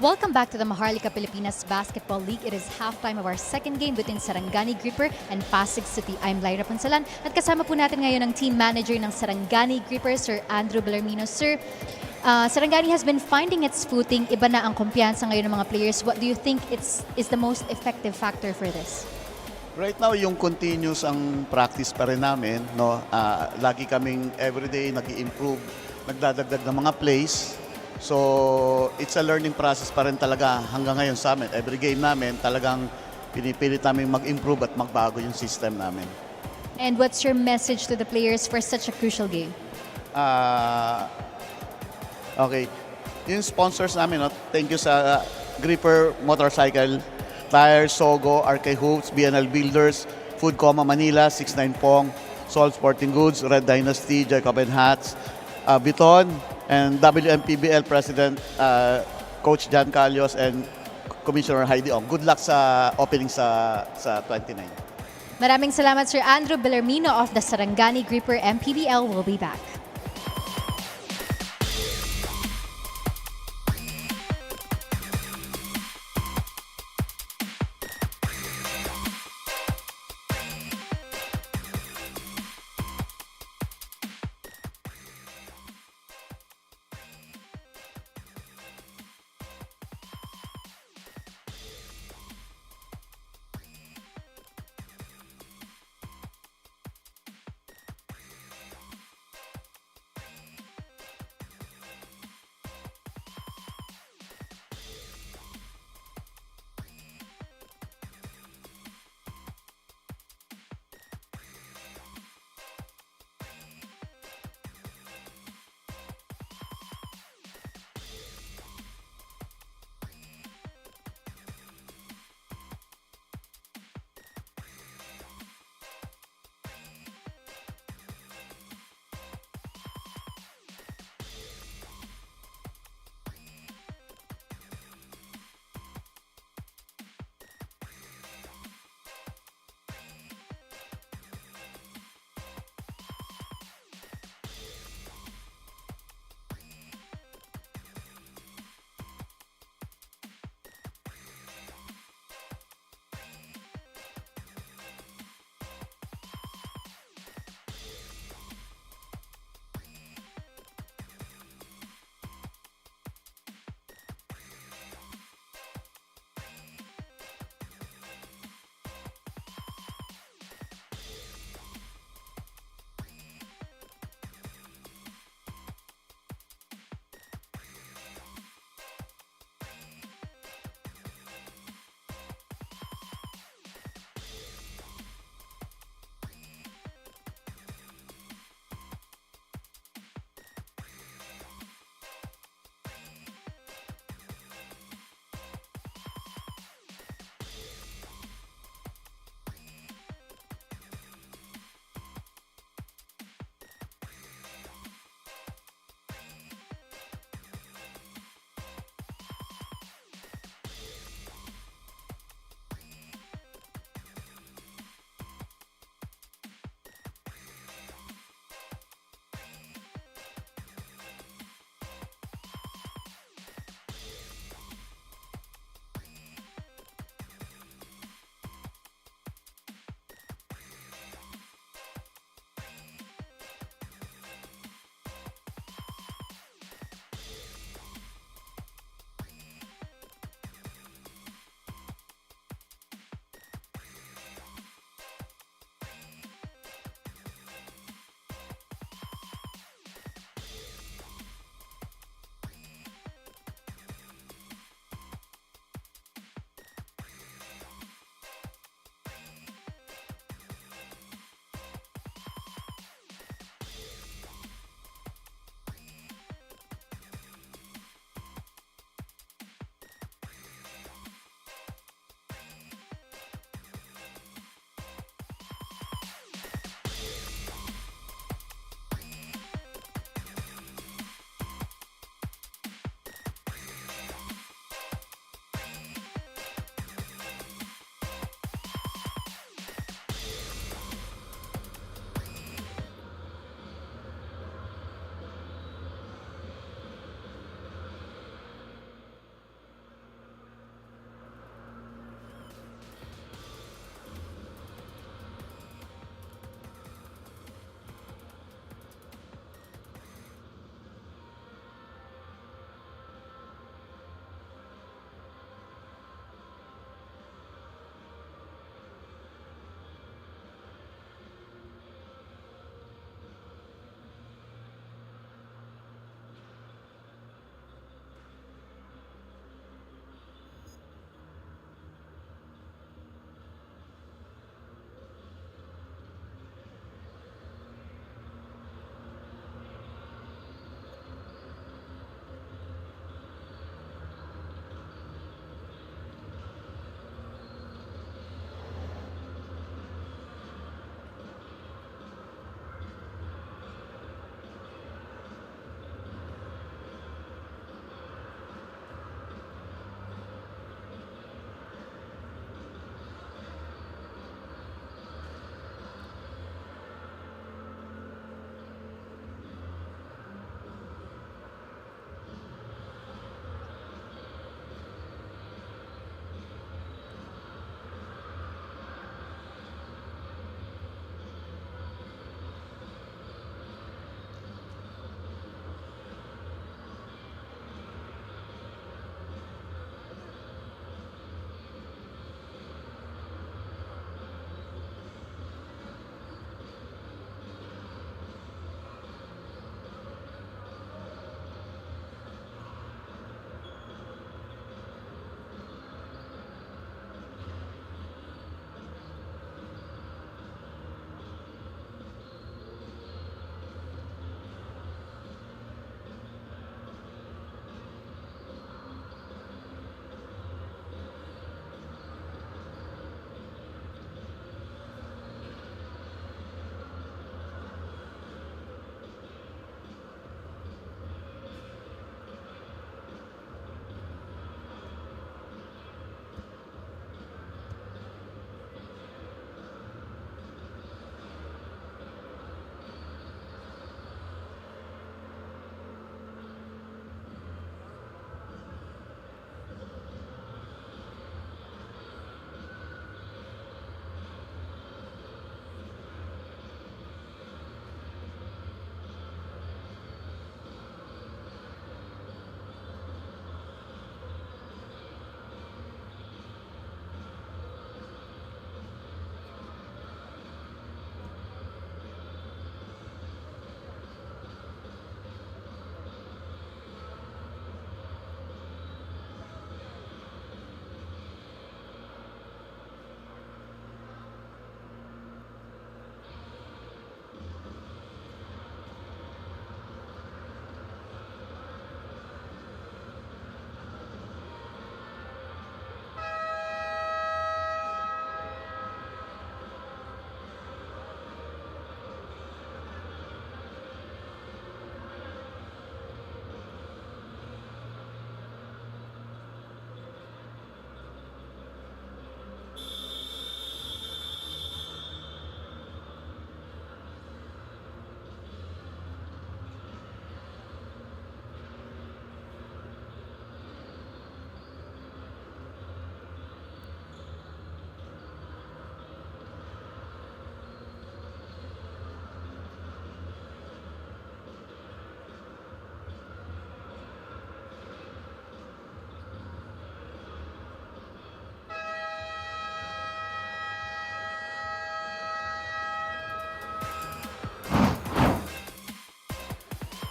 Welcome back to the Maharlika Pilipinas Basketball League. It is halftime of our second game between Sarangani Gripper and Pasig City. I'm Lyra Ponsalan at kasama po natin ngayon ang team manager ng Sarangani Gripper, Sir Andrew Bellarmino. Sir, Sarangani has been finding its footing. Iba na ang kumpiyansa ngayon ng mga players. What do you think is the most effective factor for this? Right now, yung continuous ang practice pa rin namin. No? Lagi kaming everyday nag-i-improve, nagdadagdag ng mga plays. So, it's a learning process pa rin talaga hanggang ngayon sa amin. Every game namin, talagang pinipilit namin mag-improve at magbago yung system namin. And what's your message to the players for such a crucial game? Okay. Yung sponsors namin, no? Thank you sa Gripper Motorcycle, Tires, Sogo, RK Hoops, BNL Builders, Food Coma Manila, 69 Pong, Sol Sporting Goods, Red Dynasty, Jacob and Hats, Biton, and MPBL President Coach Jan Calios and Commissioner Heidi Ong. Good luck sa opening sa 29. Maraming salamat, Sir Andrew Bellarmino of the Sarangani Gripper. MPBL will be back.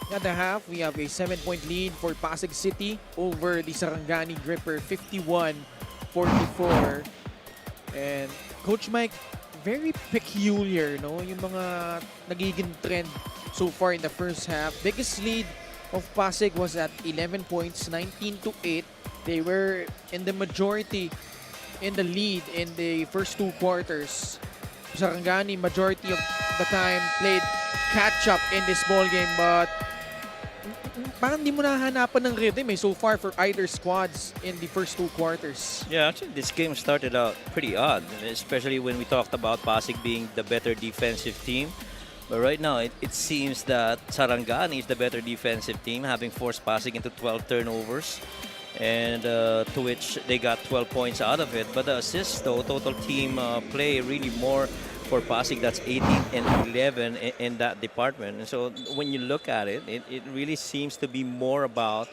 At the half, we have a 7-point lead for Pasig City over the Sarangani Gripper, 51-44. And Coach Mike, very peculiar, no? Yung mga nagiging trend so far in the first half. Biggest lead of Pasig was at 11 points, 19-8. They were in the majority in the lead in the first 2 quarters. Sarangani, majority of the time, played catch-up in this ball game, but parang di mo nahanapan ng rhythm so far for either squads in the first 2 quarters. Yeah, actually, this game started out pretty odd, especially when we talked about Pasig being the better defensive team. But right now, it seems that Sarangani is the better defensive team, having forced Pasig into 12 turnovers, and to which they got 12 points out of it. But the assists, though, total team play really more for Pasig. That's 18 and 11 in that department. And so when you look at it, it really seems to be more about,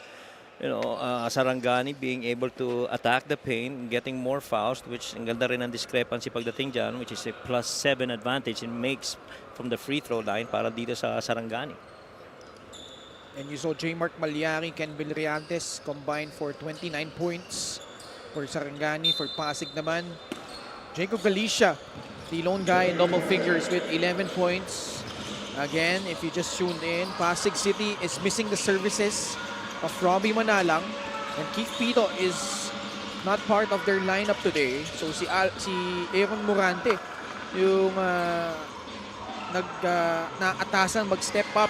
Sarangani being able to attack the paint, getting more fouls, which ang ganda rin ang discrepancy pagdating dyan, which is a +7 advantage it makes from the free throw line para dito sa Sarangani. And you saw J. Mark Malyari, Ken Villarrealtes combined for 29 points for Sarangani. For Pasig naman, Jacob Galicia, the lone guy in double figures with 11 points. Again, if you just tuned in, Pasig City is missing the services of Robbie Manalang, and Keith Pito is not part of their lineup today. So si Aaron Morante yung naatasan mag-step up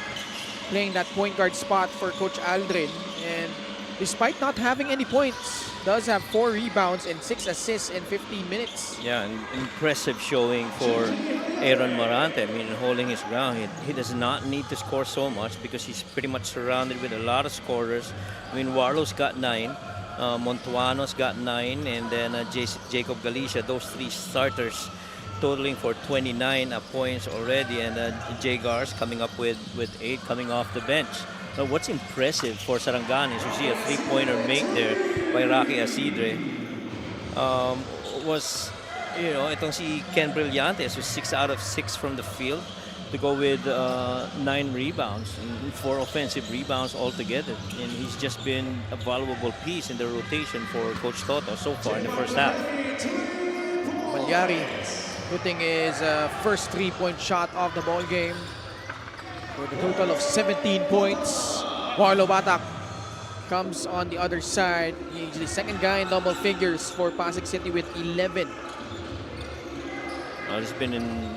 playing that point guard spot for Coach Aldrin, and despite not having any points, does have 4 rebounds and 6 assists in 15 minutes. Yeah, an impressive showing for Aaron Morante. I mean, holding his ground. He does not need to score so much because he's pretty much surrounded with a lot of scorers. I mean, Warlow's got 9, Montuano's got 9, and then Jacob Galicia, those 3 starters totaling for 29 points already, and Jay Gars coming up with 8 coming off the bench. Now, what's impressive for Sarangani is you see a 3-pointer make there by Rocky Asidre. Was, itong si Ken Brillantes was 6 out of 6 from the field to go with 9 rebounds and 4 offensive rebounds altogether. And he's just been a valuable piece in the rotation for Coach Toto so far in the first half. Malyari putting his first 3-point shot of the ball game with a total of 17 points. Warlo Batak comes on the other side. He's the second guy in double figures for Pasig City with 11. He's been in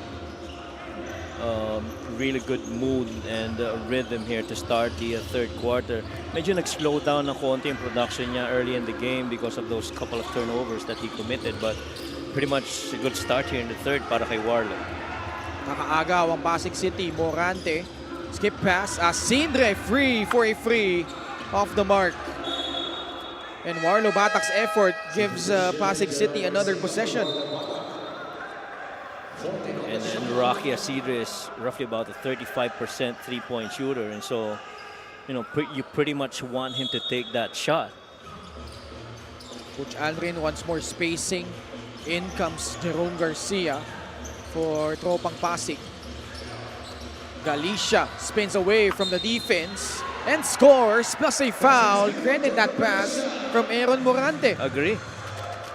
really good mood and rhythm here to start the third quarter. Medyo nag-slow down ng konti yung production niya early in the game because of those couple of turnovers that he committed, but pretty much a good start here in the third para kay Warlo. Nakaagaw ang Pasig City. Morante, skip pass. Asindre free for a free off the mark. And Warlo Batak's effort gives Pasig City another possession. And Rocky Asidre is roughly about a 35% 3-point shooter, and so you pretty much want him to take that shot. Coach Aldrin wants more spacing. In comes Jerome Garcia for Tropang Pasig. Galicia spins away from the defense and scores, plus a foul. Credit that pass from Aaron Morante. Agree.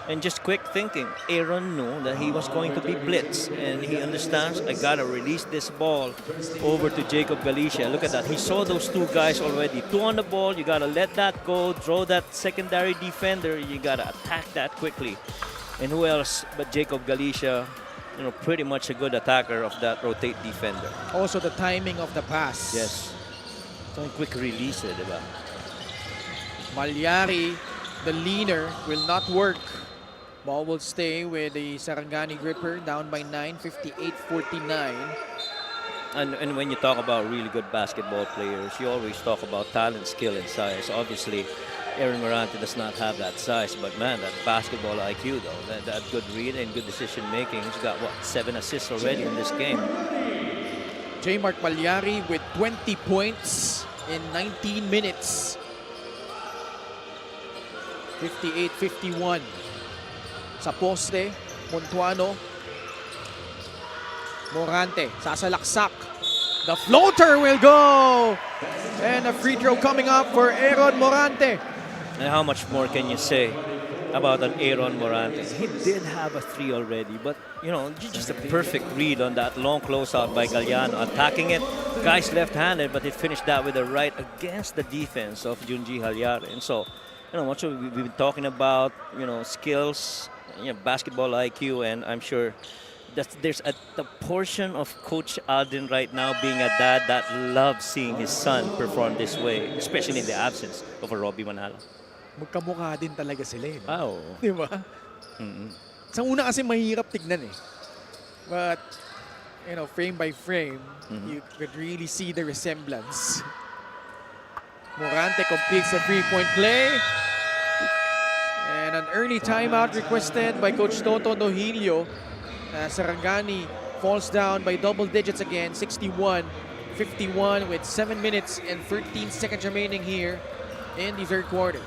And just quick thinking, Aaron knew that he was going to be blitzed, and he understands, I gotta release this ball over to Jacob Galicia. Look at that, he saw those 2 guys already. 2 on the ball, you gotta let that go, draw that secondary defender, you gotta attack that quickly. And who else but Jacob Galicia, pretty much a good attacker of that rotate defender. Also the timing of the pass. Yes. So quick release, diba? Malyari, the leaner, will not work. Ball will stay with the Sarangani Gripper, down by 9, 58-49. And when you talk about really good basketball players, you always talk about talent, skill, and size. Obviously, Aaron Morante does not have that size, but man, that basketball IQ though, that good read and good decision making. He's got 7 assists already in this game. J. Mark Malyari with 20 points in 19 minutes. 58-51. Sa poste, Montuano. Morante, sasalaksak. The floater will go! And a free throw coming up for Aaron Morante. And how much more can you say about an Aaron Morante? He did have a 3 already, but you know, just a perfect read on that long closeout by Galliano, attacking it. Guy's left-handed, but he finished that with a right against the defense of Junji Halyari. And so, you know, what we've been talking about, you know, skills, you know, basketball IQ, and I'm sure that there's the portion of Coach Alden right now being a dad that loves seeing his son perform this way, especially in the absence of a Robbie Manalo. Magkamukha din talaga sila eh. Oh. Di ba? Sa una kasi mahirap tignan eh. But, you know, frame by frame, you could really see the resemblance. Morante completes the three-point play. And an early timeout requested by Coach Toto Nohilio. Sarangani falls down by double digits again, 61-51 with 7 minutes and 13 seconds remaining here in the third quarter.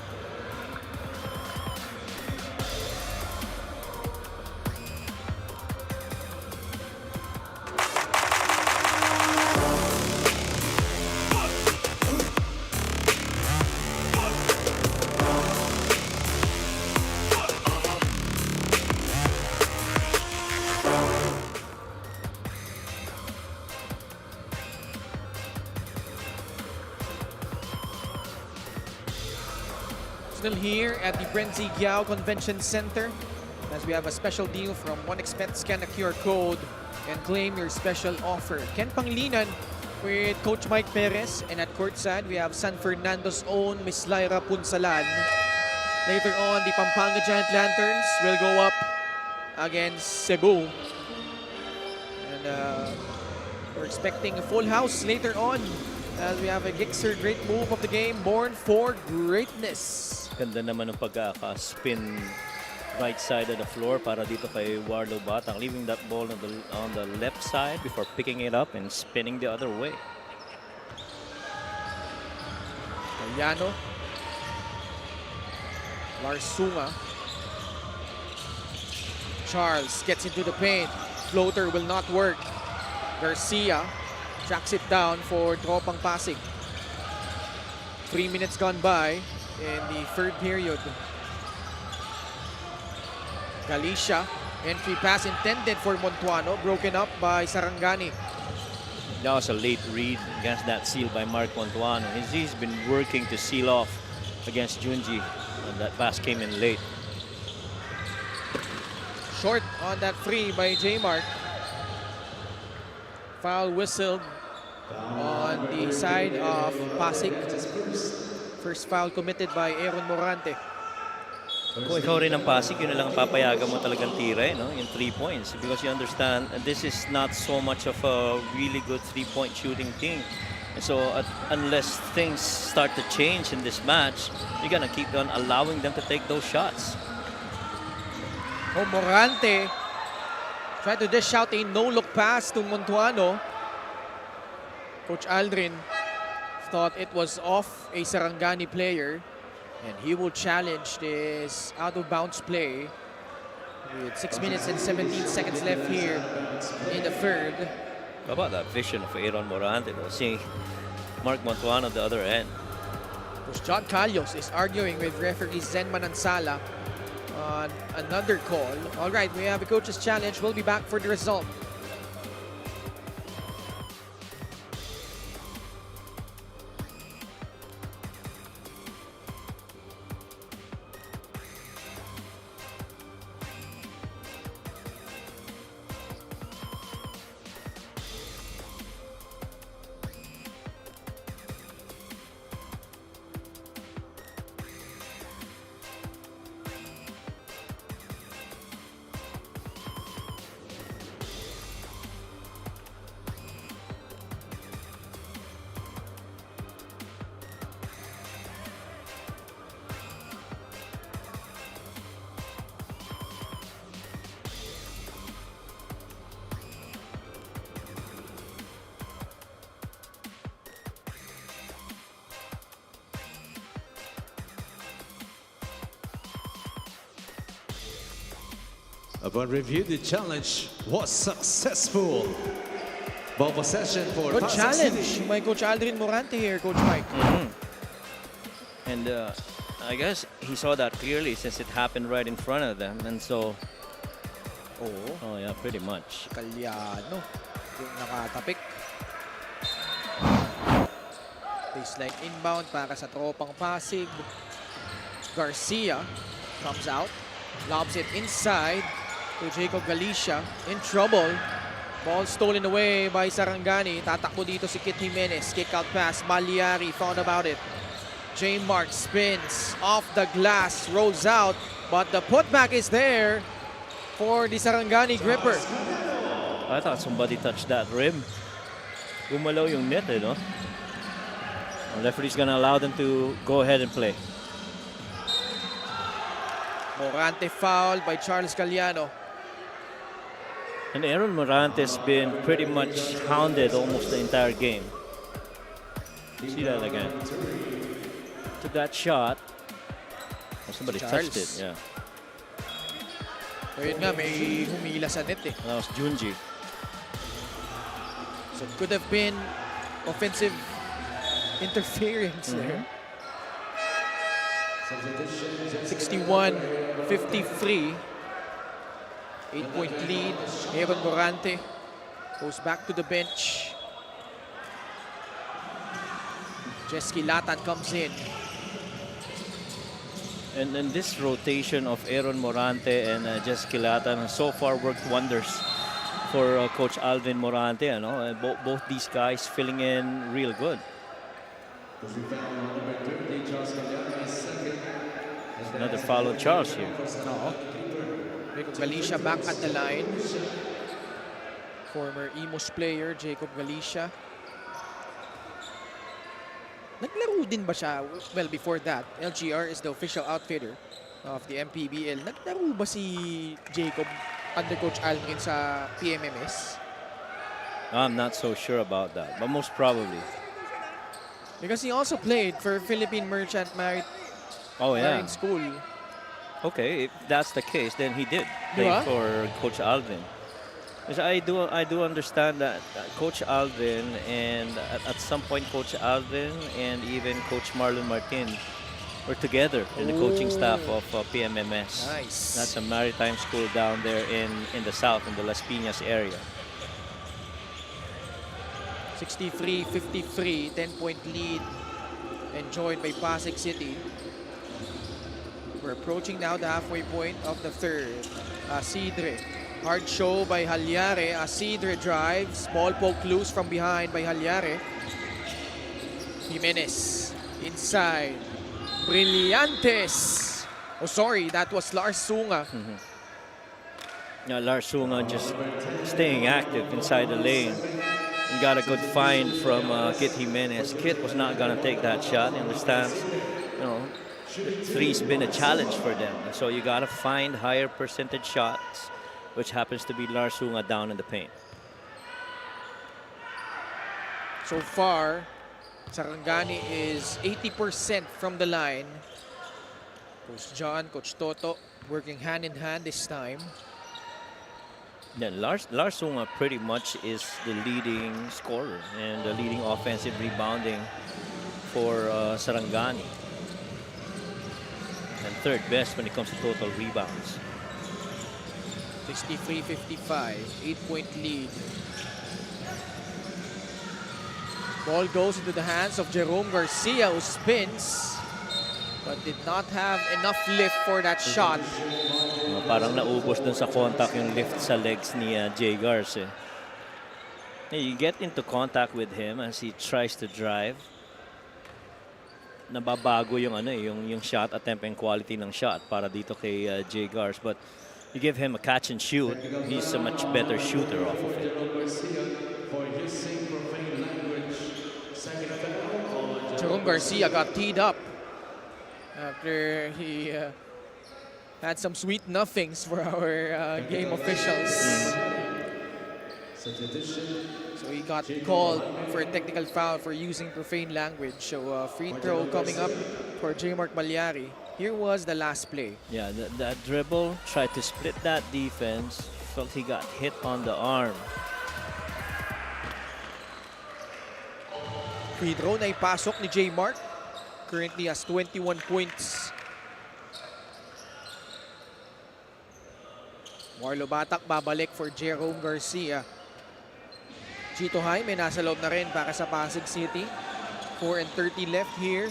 Still here at the Brenzy Giao Convention Center as we have a special deal from 1xBet. Scan a QR code and claim your special offer. Ken Panglinan with Coach Mike Perez, and at courtside we have San Fernando's own Miss Lyra Punsalan. Later on, the Pampanga Giant Lanterns will go up against Cebu. And we're expecting a full house later on as we have a Gixer great move of the game, born for greatness. Ganda naman ng pagkaka-spin right side of the floor para dito kay Warlo Batang, leaving that ball on the left side before picking it up and spinning the other way. Galliano. Larsunga. Charles gets into the paint. Floater will not work. Garcia tracks it down for Tropang Pasig. 3 minutes gone by in the third period. Galicia, entry pass intended for Montuano, broken up by Sarangani. That was a late read against that seal by Mark Montuano. He's been working to seal off against Junji, and that pass came in late. Short on that three by J-Mark. Foul whistled on the side of Pasig. First foul committed by Aaron Morante. Kung ikaw rin ang Pasig, yun na lang papayagan mo talagang tira, no? Yung 3 points. Because you understand, this is not so much of a really good 3-point shooting team. And so, unless things start to change in this match, you're gonna keep on allowing them to take those shots. Oh, Morante tried to dish out a no-look pass to Montuano. Coach Aldrin thought it was off a Sarangani player, and he will challenge this out-of-bounds play with 6 minutes and 17 seconds left here in the third. How about that vision of Aaron Morante, though? Seeing Mark Montuano on the other end. Coach John Calios is arguing with referee Zen Manansala on another call. All right, we have a coach's challenge. We'll be back for the result. Upon review, the challenge was successful. Ball possession for Good Pasig challenge City. by Coach Aldrin Morante here, Coach Mike. And I guess he saw that clearly since it happened right in front of them. And so, Oo. oh yeah, pretty much. Calyano. Yung nakatapik. Baseline inbound para sa tropang Pasig. Garcia comes out. Lobs it inside to Jacob Galicia. In trouble. Ball stolen away by Sarangani. Tatakbo dito si Kit Jimenez. Kick out pass. Maliari found about it. J. Mark spins off the glass. Rolls out. But the putback is there for the Sarangani gripper. I thought somebody touched that rim. Gumalaw yung net, no? The referee's gonna allow them to go ahead and play. Morante fouled by Charles Calyano. And Aaron Morante's been pretty much hounded almost the entire game. See that again. Took that shot. Oh, somebody touched it, Charles. yeah. So yun nga, may humila sa net eh. That was Junji. So it could have been offensive interference there. 61-53. 8-point lead. Aaron Morante goes back to the bench. Jeski Latan comes in. And then this rotation of Aaron Morante and Jess Kilatan has so far worked wonders for Coach Alvin Morante. You know? Both these guys filling in real good. Another foul on Charles here. Jacob Galicia back at the line. Former Imos player, Jacob Galicia. Naglaro din ba siya? Well, before that, LGR is the official outfitter of the MPBL. Naglaro ba si Jacob under Coach Alvin sa PMMS? I'm not so sure about that, but most probably. Because he also played for Philippine Merchant Oh yeah. Marine School. Okay, if that's the case, then he did play Diba? for Coach Alvin. Because I do understand that Coach Alvin and at some point Coach Alvin and even Coach Marlon Martin were together in the coaching staff of PMMS. Nice. That's a maritime school down there in the south, in the Las Piñas area. 63-53, 10-point lead enjoyed by Pasig City. We're approaching now the halfway point of the third. Asidre. Hard show by Halyare. Asidre drives. Ball poked loose from behind by Halyare. Jimenez. Inside. Brillantes. Oh, sorry. That was Lars Sunga. Yeah, Lars Sunga just staying active inside the lane. And got a good find from Kit Jimenez. Kit was not going to take that shot. He understands, you know, three's been a challenge for them. And so you got to find higher percentage shots, which happens to be Lars Sunga down in the paint. So far, Sarangani is 80% from the line. Coach John, Coach Toto working hand in hand this time. Then Lars Sunga pretty much is the leading scorer and the leading offensive rebounding for Sarangani. And third best when it comes to total rebounds. 63-55, 8-point lead. Ball goes into the hands of Jerome Garcia, who spins, but did not have enough lift for that shot. Parang naubos dun sa contact yung lift sa legs ni Jay Garcia. You get into contact with him as he tries to drive. Nababago yung yung shot attempt and quality ng shot para dito kay Jay Gars, but you give him a catch and shoot, he's a much better shooter off of it. Jerome Garcia got teed up after he had some sweet nothings for our game officials. So he got called for a technical foul for using profane language. So free throw coming up for J. Mark Malyari. Here was the last play. Yeah, that dribble, tried to split that defense, felt he got hit on the arm. Free throw na ipasok ni J. Mark. Currently has 21 points. Marlo Batak babalik for Jerome Garcia. Chito Jaime nasa loob na rin para sa Pasig City. 4:30 left here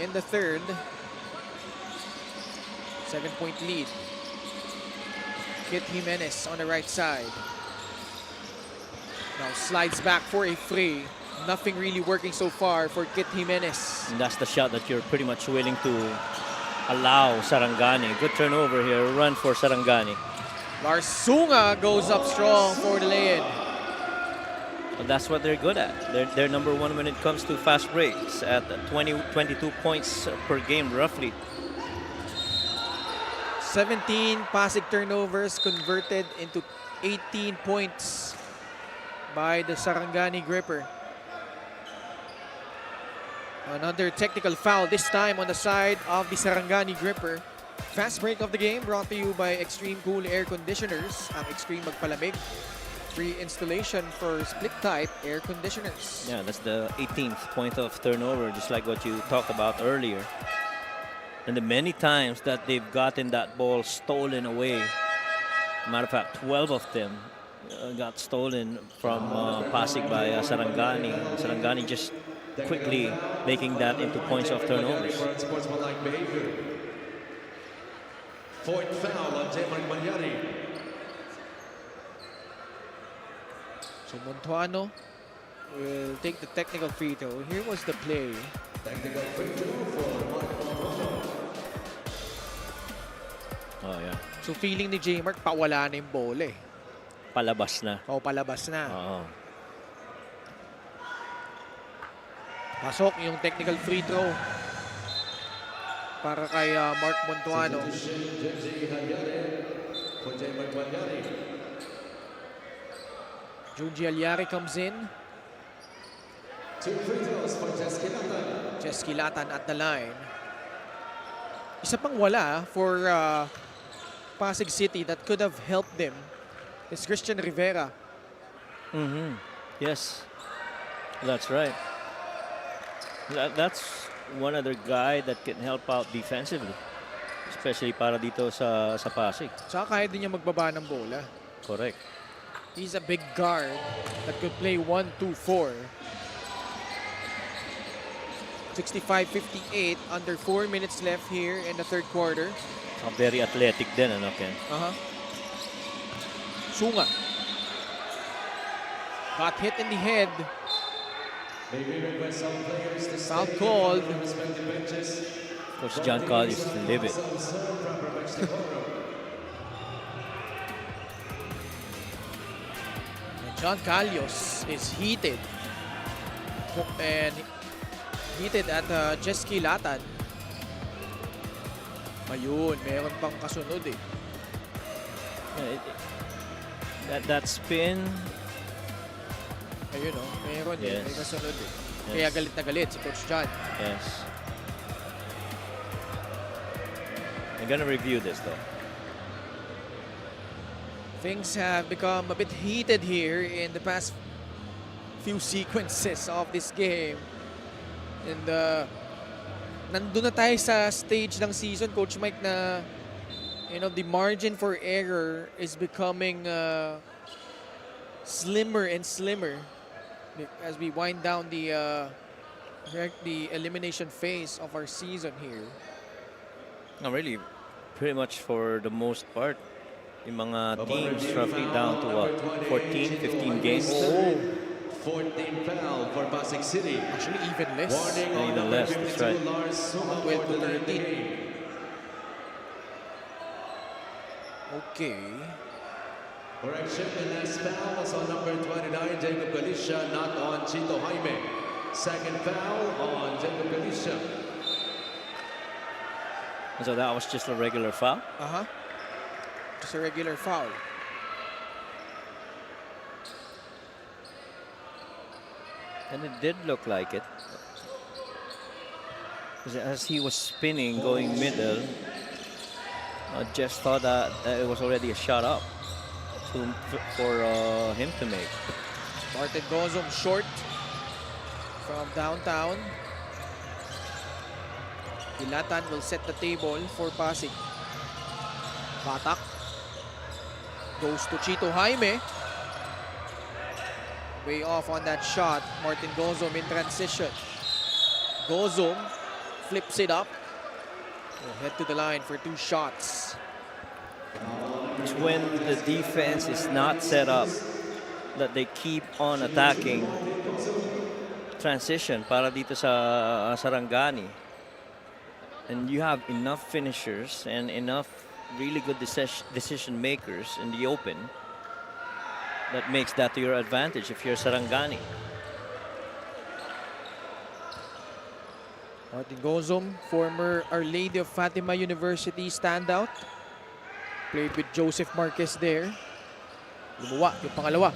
in the third. 7-point lead. Kit Jimenez on the right side. Now slides back for a free. Nothing really working so far for Kit Jimenez. And that's the shot that you're pretty much willing to allow Sarangani. Good turnover here, run for Sarangani. Lars Sunga goes up strong for the lay-in. But that's what they're good at. They're number one when it comes to fast breaks at 22 points per game roughly. 17 Pasig turnovers converted into 18 points by the Sarangani Gripper. Another technical foul, this time on the side of the Sarangani Gripper. Fast break of the game brought to you by Extreme Cool Air Conditioners. Ang Extreme magpalamig. Free installation for split-type air conditioners. Yeah, that's the 18th point of turnover, just like what you talked about earlier. And the many times that they've gotten that ball stolen away. Matter of fact, 12 of them got stolen from Pasig by Sarangani. Sarangani just quickly making that into points of turnovers. Fourth foul on J-Mark Malyari. So Montuano will take the technical free throw. Here was the play. Technical free throw for Mark Montuano. Oh, yeah. So feeling ni J. Mark, pawala na yung bola eh. Palabas na. O palabas na. Oo. Pasok yung technical free throw para kay Mark Montuano. Junji Alyari comes in. Two free throws for Jesky Latan at the line. Isa pang wala for Pasig City that could have helped them is Christian Rivera. Yes, that's right. That's one other guy that can help out defensively, especially para dito sa Pasig. Tsaka kaya din niya magbaba ng bola. Correct. He's a big guard that could play 1-2-4. 65-58, under 4 minutes left here in the third quarter. Very athletic din, ano, Ken? Sunga. Got hit in the head. Foul called. Of course, John Call used to live it. John Calios is heated. And heated at Jesky Latan. Ayun, meron pang kasunod eh. That spin. Ayun oh, meron Yes. may kasunod eh. Yes. Kaya galit na galit si Coach John. Yes. I'm gonna review this though. Things have become a bit heated here in the past few sequences of this game. And nandun na tayo sa stage ng season, Coach Mike, na the margin for error is becoming slimmer and slimmer as we wind down the elimination phase of our season here. No, really, pretty much for the most part, yung mga teams roughly down to what, 14, 15 games? 14 foul for Pasig City. Actually, even less. Warning on Even number less, that's 52, right. Lars Sunga 12 to for the 13. game. Okay. Correction, the last foul was on number 29, Jacob Galicia, not on Chito Jaime. Second foul on Jacob Galicia. So that was just a regular foul? Just a regular foul. And it did look like it. As he was spinning, going middle, I just thought that it was already a shot up for him to make. Martin Gozom short from downtown. Dilatan will set the table for Pasig. Batak goes to Chito Jaime. Way off on that shot. Martin Gozom in transition. Gozom flips it up. Will head to the line for 2 shots. It's when the defense is not set up that they keep on attacking transition para dito sa Sarangani. And you have enough finishers and enough really good decision makers in the open that makes that to your advantage if you're Sarangani. Martin Gozom, former Our Lady of Fatima University standout. Played with Joseph Marquez there. Lumuwa yung pangalawa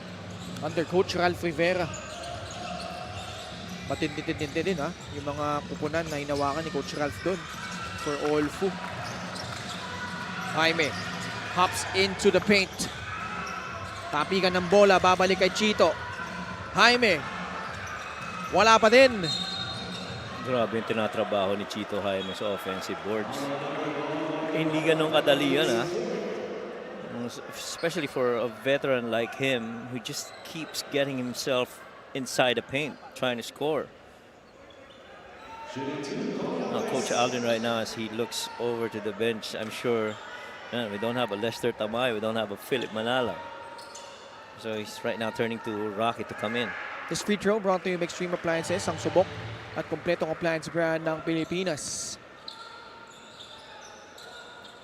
under Coach Ralph Rivera. Matindi din ha, yung mga kupunan na hinawakan ni Coach Ralph doon for all fu. Jaime hops into the paint. Tapikan ng bola, babalik kay Chito. Jaime, wala pa din. Grabe yung tinatrabaho ni Chito Jaime sa offensive boards. Hindi ganun kadali yan ha. Especially for a veteran like him who just keeps getting himself inside the paint trying to score. Coach Alden right now, as he looks over to the bench, I'm sure we don't have a Lester Tamay, we don't have a Philip Manala. So he's right now turning to Rocky to come in. This free throw brought to you by Extreme Appliances, ang subok at kompletong appliance brand ng Pilipinas.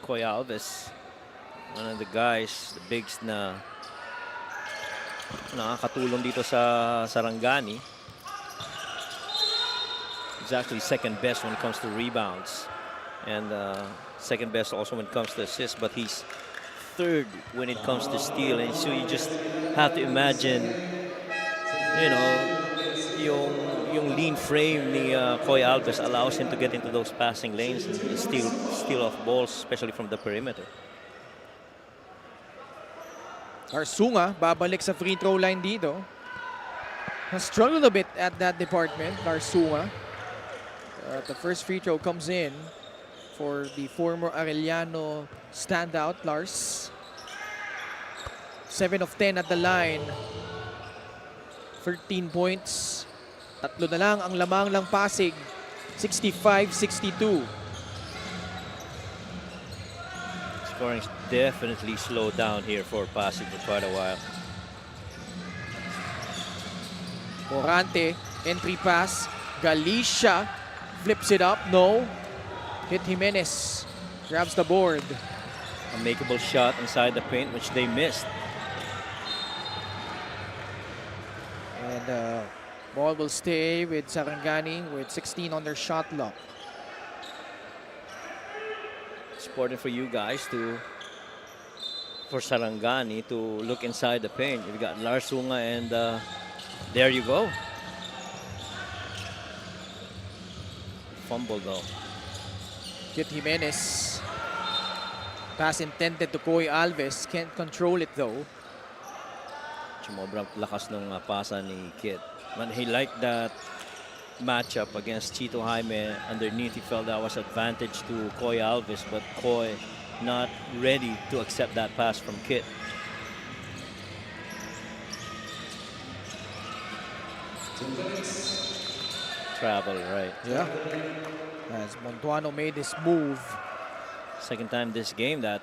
Koy Alves, one of the guys, the bigs na nakakatulong dito sa Sarangani. He's actually second best when it comes to rebounds and second best also when it comes to assists, but he's third when it comes to steal. And so you just have to imagine, you know, yung lean frame ni Koy Alves allows him to get into those passing lanes and steal off balls, especially from the perimeter. Larsunga, babalik sa free throw line dito. Has struggled a bit at that department, Larsunga. The first free throw comes in for the former Arellano standout, Lars. 7 of 10 at the line. 13 points. Tatlo na lang ang lamang ng Pasig. 65-62. Scoring's definitely slowed down here for Pasig for quite a while. Morante, entry pass. Galicia flips it up. No. Hit Jimenez. Grabs the board. A makeable shot inside the paint, which they missed. And ball will stay with Sarangani with 16 on their shot clock. It's important for you guys for Sarangani to look inside the paint. You've got Larsunga and there you go. Fumble though. Hit Jimenez. Pass intended to Koy Alves. Can't control it though. Sumobrang lakas ng pasa ni Kit. But he liked that matchup against Chito Jaime. Underneath, he felt that was advantage to Koy Alves, but Koy not ready to accept that pass from Kit. Travel, right? Yeah. As Montuano made his move. Second time this game that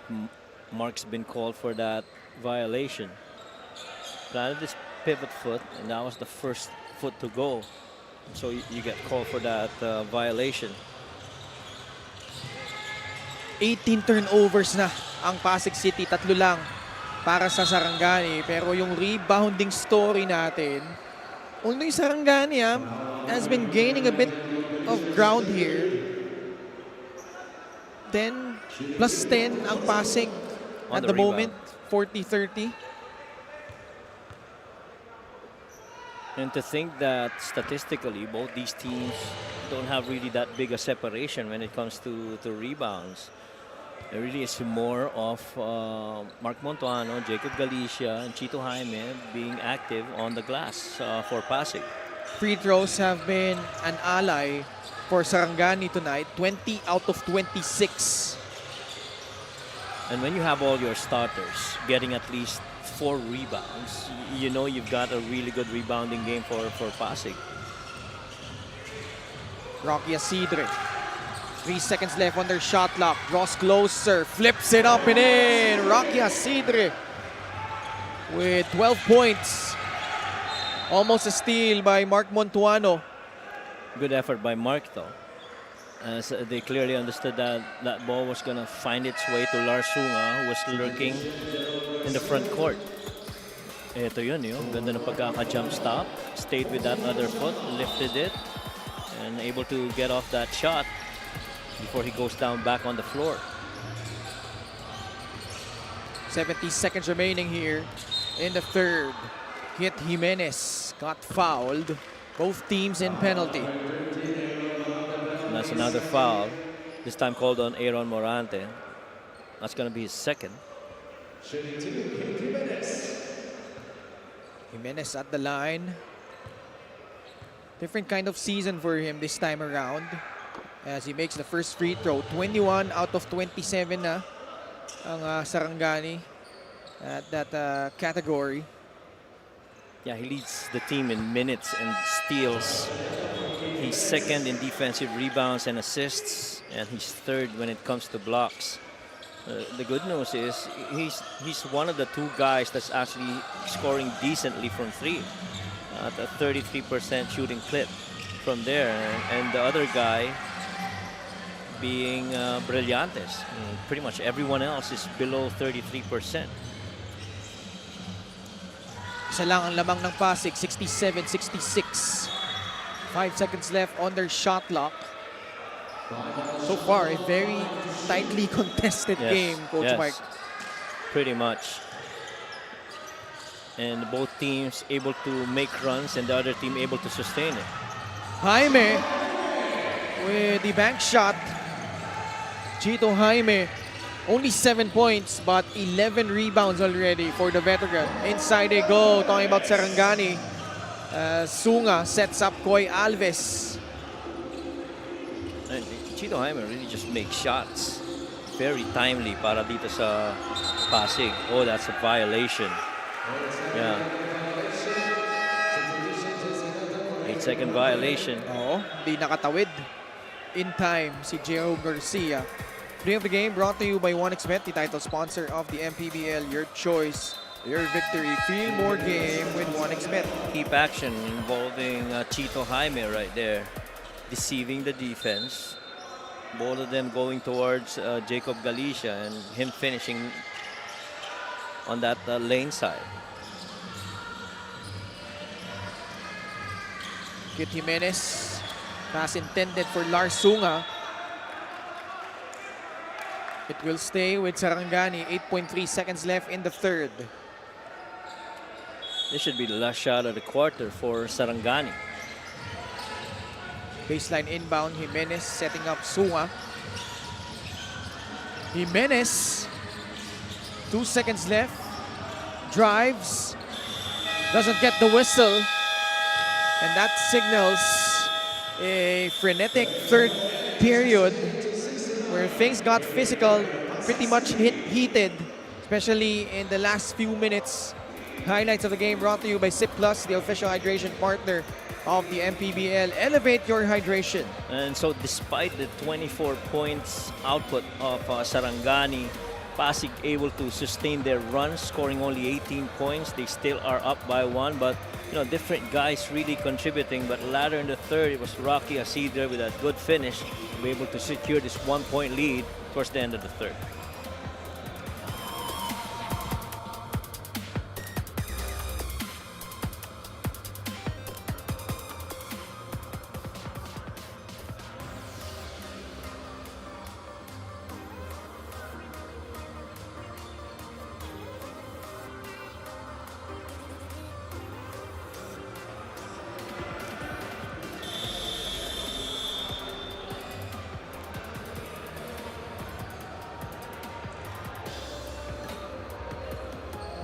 Mark's been called for that violation. Planted this pivot foot, and that was the first foot to go. So you get called for that violation. 18 turnovers na ang Pasig City. 3 lang para sa Sarangani. Pero yung rebounding story natin, only Sarangani has been gaining a bit of ground here. 10 plus 10 ang Pasig On at the the moment. 40-30. And to think that statistically, both these teams don't have really that big a separation when it comes to rebounds. It really is more of Mark Montuano, Jacob Galicia, and Chito Jaime being active on the glass for Pasig. free throws have been an ally for Sarangani tonight. 20 out of 26. And when you have all your starters getting at least 4 rebounds, you know you've got a really good rebounding game for Pasig. Rocky Asidre. 3 seconds left on their shot clock. Draws closer. Flips it up and in. Rocky Asidre with 12 points. Almost a steal by Mark Montuano. Good effort by Mark though. As they clearly understood that that ball was going to find its way to Lars Sunga, who was lurking in the front court. Ito yun, yung ganda ng pagkaka-jump stop. Stayed with that other foot, lifted it, and able to get off that shot before he goes down back on the floor. 70 seconds remaining here in the third. Kit Jimenez got fouled. Both teams in penalty. And that's another foul. This time called on Aaron Morante. That's going to be his second. Jimenez at the line. Different kind of season for him this time around. As he makes the first free throw. 21 out of 27 na ang Sarangani at that category. Yeah, he leads the team in minutes and steals. He's second in defensive rebounds and assists, and he's third when it comes to blocks. The good news is he's one of the 2 guys that's actually scoring decently from 3 at a 33% shooting clip from there, and the other guy being Brillantes. Pretty much everyone else is below 33%. Isa lang ang lamang ng Pasig, 67-66. 5 seconds left on their shot clock. So far, a very tightly contested game, Coach Mike. Pretty much. And both teams able to make runs and the other team able to sustain it. Jaime with the bank shot. Chito Jaime, only 7 points but 11 rebounds already for the veteran. Inside they go, talking about Sarangani. Sunga sets up Koy Alves. And Chito Jaime really just makes shots. Very timely para dito sa Pasig. Oh, that's a violation. Yeah. 8-second violation. Oo, di nakatawid. In time, si Jerome Garcia. Play of the game brought to you by 1xBet, the title sponsor of the MPBL. Your choice, your victory. Feel more game with 1xBet. Keep action involving Chito Jaime right there. Deceiving the defense. Both of them going towards Jacob Galicia and him finishing on that lane side. Kit Jimenez. Pass intended for Lars Sunga. It will stay with Sarangani. 8.3 seconds left in the third. This should be the last shot of the quarter for Sarangani. Baseline inbound. Jimenez setting up Sunga. Jimenez. 2 seconds left. Drives. Doesn't get the whistle. And that signals a frenetic third period where things got physical, pretty much heated, especially in the last few minutes. Highlights of the game brought to you by Sip Plus, the official hydration partner of the MPBL. Elevate your hydration. And so despite the 24 points output of Sarangani, Pasig able to sustain their run, scoring only 18 points. They still are up by 1, but different guys really contributing. But later in the third, it was Rocky Asidre with a good finish to be able to secure this 1-point lead towards the end of the third.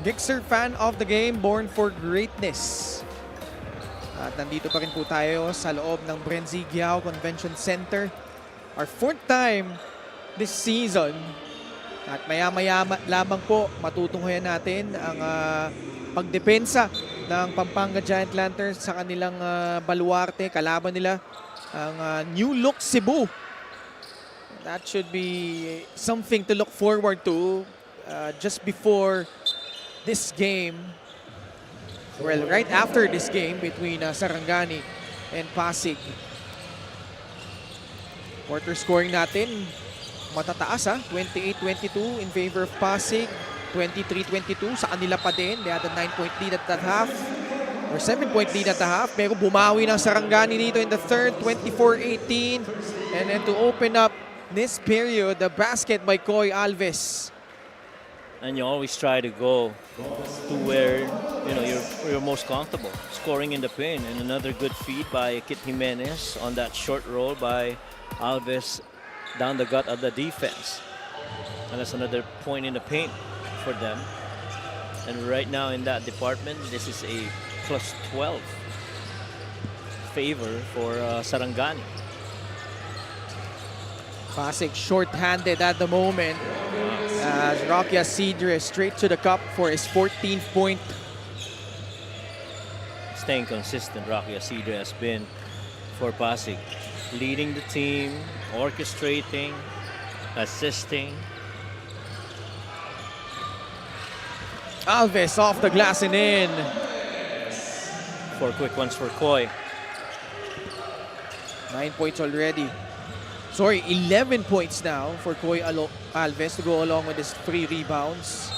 Gixer fan of the game, born for greatness. At At nandito pa rin po tayo sa loob ng Brenzy Giao Convention Center. Our 4th time this season. At maya-maya lamang po matutunghayan natin ang pagdepensa ng Pampanga Giant Lanterns sa kanilang baluarte. Kalaban nila ang New Look Cebu. That should be something to look forward to just before this game. Well, right after this game between Sarangani and Pasig. Quarter scoring natin, matataas 28-22 in favor of Pasig. 23-22 sa kanila pa din. They had a 9-point lead at that half. Or 7-point lead at the half. Pero bumawi ng Sarangani dito in the third, 24-18. And then to open up this period, the basket by Koy Alves. And you always try to go to where you're most comfortable, scoring in the paint. And another good feed by Kit Jimenez on that short roll by Alves down the gut of the defense. And that's another point in the paint for them. And right now in that department, this is a +12 favor for Sarangani. Pasig short-handed at the moment as Rocky Asidre straight to the cup for his 14th point. Staying consistent, Rocky Asidre has been for Pasig. Leading the team, orchestrating, assisting. Alves off the glass and in. 4 quick ones for Koy. 9 points already. Sorry, 11 points now for Koy Alves to go along with his 3 rebounds.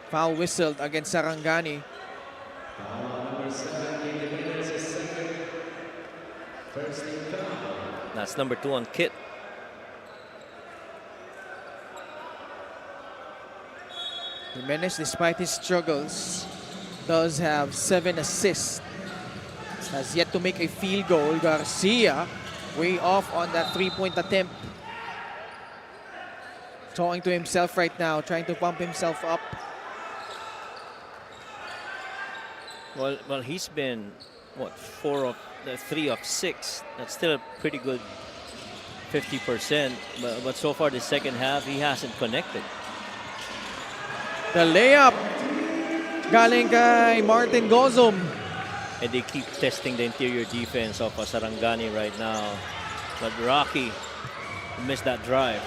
Foul whistled against Sarangani. That's number 2 on Kit. Jimenez, despite his struggles, does have 7 assists. Has yet to make a field goal. Garcia way off on that 3-point attempt. Talking to himself right now, trying to pump himself up. Well, he's been, what, 3 of 6. That's still a pretty good 50%. But so far the second half, he hasn't connected. The layup galing kay Martin Gozum. And they keep testing the interior defense of Sarangani right now. But Rocky missed that drive.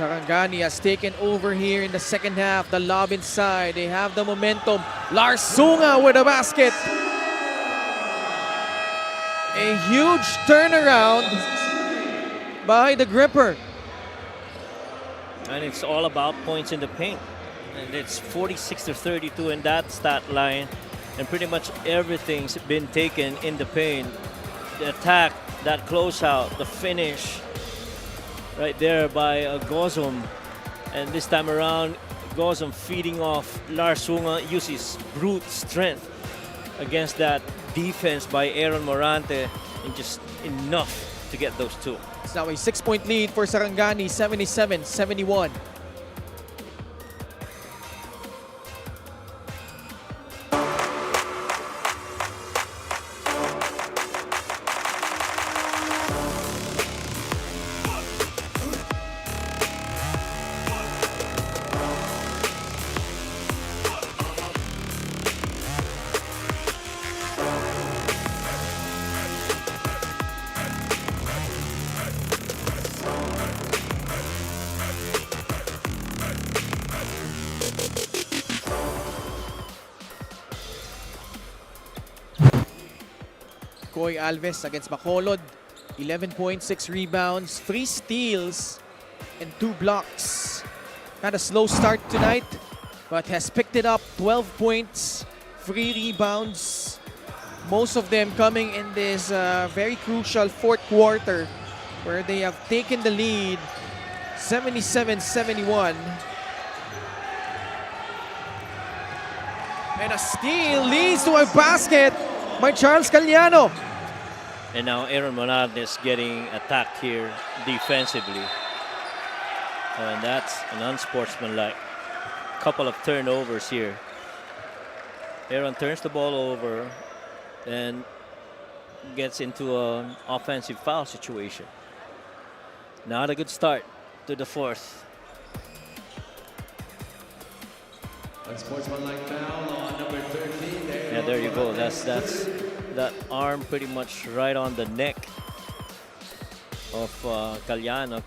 Sarangani has taken over here in the second half. The lob inside. They have the momentum. Lars Sunga with a basket. A huge turnaround by the gripper. And it's all about points in the paint. And it's 46-32 in that stat line. And pretty much everything's been taken in the paint. The attack, that closeout, the finish right there by Gozum. And this time around, Gozum feeding off Lars Sunga, uses brute strength against that defense by Aaron Morante, and just enough to get those 2. It's now a 6-point lead for Sarangani, 77-71. Koy Alves against Bacolod. 11 points, 6 rebounds, 3 steals, and 2 blocks. Had a slow start tonight, but has picked it up. 12 points, 3 rebounds. Most of them coming in this very crucial 4th quarter where they have taken the lead 77-71. And a steal leads to a basket by Charles Caliano. And now Aaron Monardes getting attacked here defensively. And that's an unsportsmanlike couple of turnovers here. Aaron turns the ball over and gets into an offensive foul situation. Not a good start to the fourth. Unsportsmanlike foul on number 13. Yeah, there you go. That's that arm pretty much right on the neck of Caliano.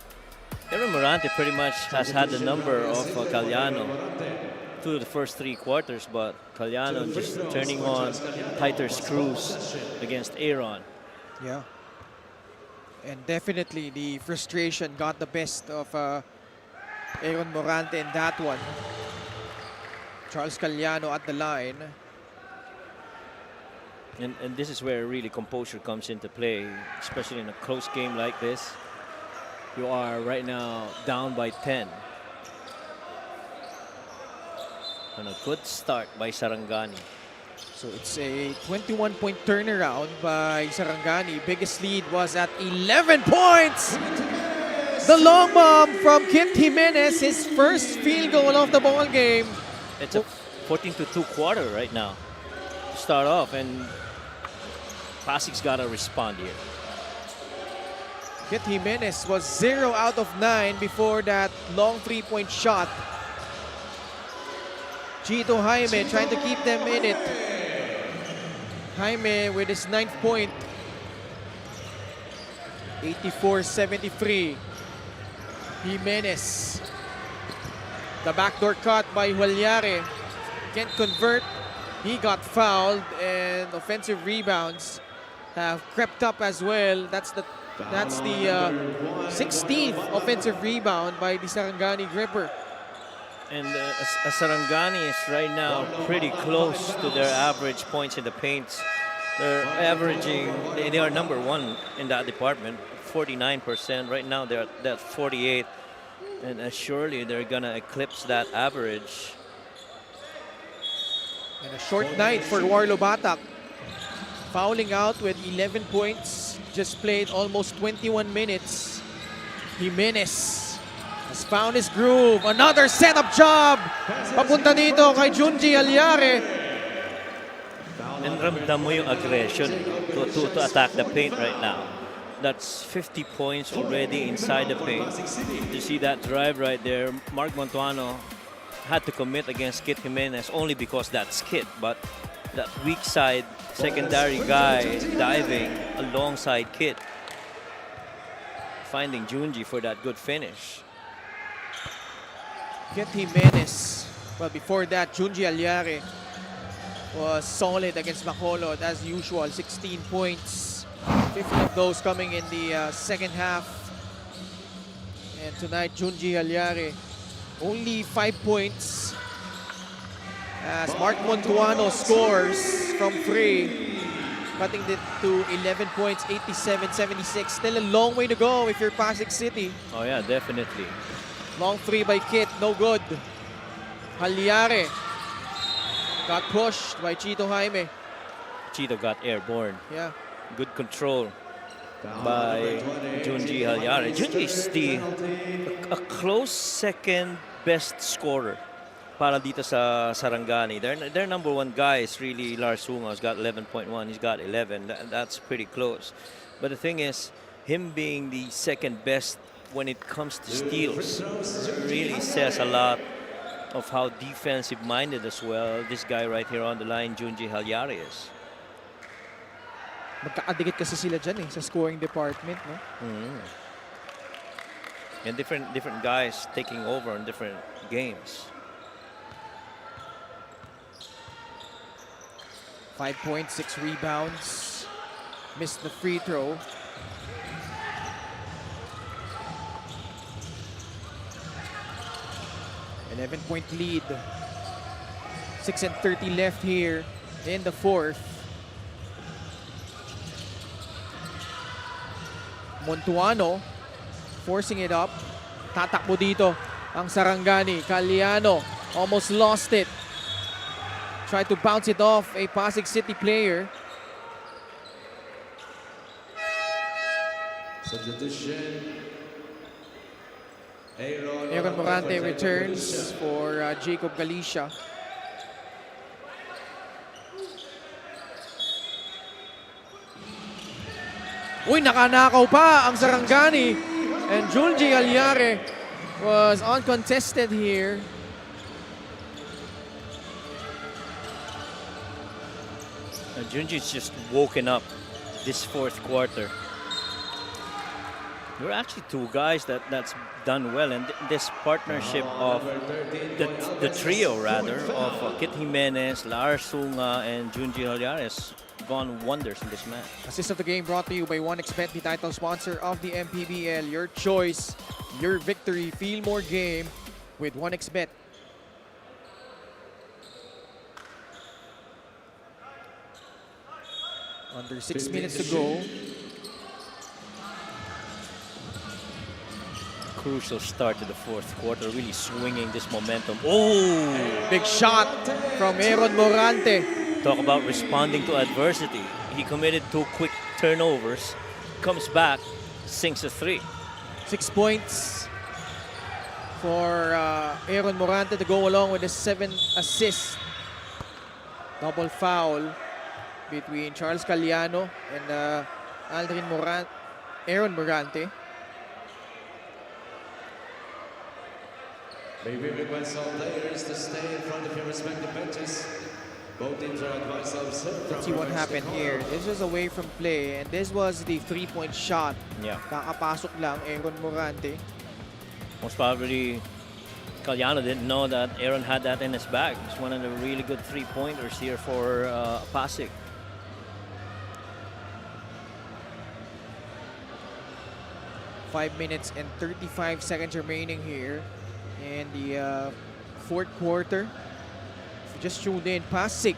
Aaron Morante pretty much has had the number of Caliano through the first 3 quarters, but Caliano just turning on tighter screws against Aaron. Yeah. And definitely the frustration got the best of Aaron Morante in that one. Charles Caliano at the line. And this is where really composure comes into play, especially in a close game like this. You are right now down by 10. And a good start by Sarangani. So it's a 21-point turnaround by Sarangani. Biggest lead was at 11 points. The long bomb from Kit Jimenez, his first field goal of the ball game. It's a 14-2 quarter right now to start off, and Pasig's got to respond here. Kit Jimenez was 0 out of 9 before that long 3-point shot. Chito Jaime trying to keep them in it. Jaime with his 9th point. 84-73. Jimenez. The backdoor cut by Hualyare. Can't convert. He got fouled, and offensive rebounds have crept up as well. That's the 16th offensive rebound by the Sarangani gripper. And Sarangani is right now pretty close to their average points in the paints. They're averaging, they are number 1 in that department, 49%. Right now they're at that 48. And surely they're gonna eclipse that average. And a short night for Warlo Batak. Fouling out with 11 points. Just played almost 21 minutes. Jimenez has found his groove. Another setup job. Papunta dito kay Junji Hualyare. And ramdam mo yung aggression to attack the paint right now. That's 50 points already inside the paint. You see that drive right there. Mark Montuano had to commit against Kit Jimenez only because that's Kit. But that weak side secondary guy diving alongside Kit, finding Junji for that good finish. Kit Jimenez. Well, before that, Junji Hualyare was solid against Bacolod as usual. 16 points. 50 of those coming in the second half. And tonight, Junji Hualyare only 5 points. As Mark Montuano scores from 3, cutting it to 11 points, 87-76. Still a long way to go if you're Pasig City. Oh yeah, definitely. Long 3 by Kit, no good. Hualyare got pushed by Chito Jaime. Chito got airborne. Yeah. Good control by Junji Hualyare. Junji is a close second best scorer para dito sa Sarangani. Their number 1 guy is really Lars Hunga, who's got 11.1. He's got 11. That's pretty close. But the thing is, him being the second best when it comes to steals really says a lot of how defensive-minded as well this guy right here on the line, Junji Hualyare, is. Magkakadikit kasi sila dyan sa scoring department, no? And different guys taking over in different games. 5 points, 6 rebounds. Missed the free throw. Point lead. 6:30 left here in the fourth. Montuano forcing it up. Tatakbo dito ang Sarangani. Caliano almost lost it. Tried to bounce it off a Pasig City player. Substitution. Aaron Morante returns for Jacob Galicia. Uy, nakanakaw pa ang Sarangani. And Junji Alyare was uncontested here. Junji's just woken up this fourth quarter. There are actually two guys that's done well, and this partnership of the trio rather of Kit Jimenez, Lars Sunga, and Junji Alyare has gone wonders in this match. Assist of the game brought to you by 1xBet, the title sponsor of the MPBL. Your choice, your victory. Feel more game with 1xBet. Under 6 minutes to go. Crucial start to the fourth quarter, really swinging this momentum. Oh! Big shot from Aaron Morante. Talk about responding to adversity. He committed 2 quick turnovers, comes back, sinks a 3. 6 points for Aaron Morante to go along with the 7 assists. Double foul between Charles Caliano and Aaron Morante. May we request all players to stay in front of your respective benches. Both teams are advised to observe. Let's see what happened here. This was away from play, and this was the 3-point shot. Yeah. Kakapasok lang, Aaron Morante. Most probably, Caliano didn't know that Aaron had that in his bag. It's one of the really good 3-pointers here for Pasig. Five minutes and 35 seconds remaining here in the fourth quarter. If you just tuned in, Pasig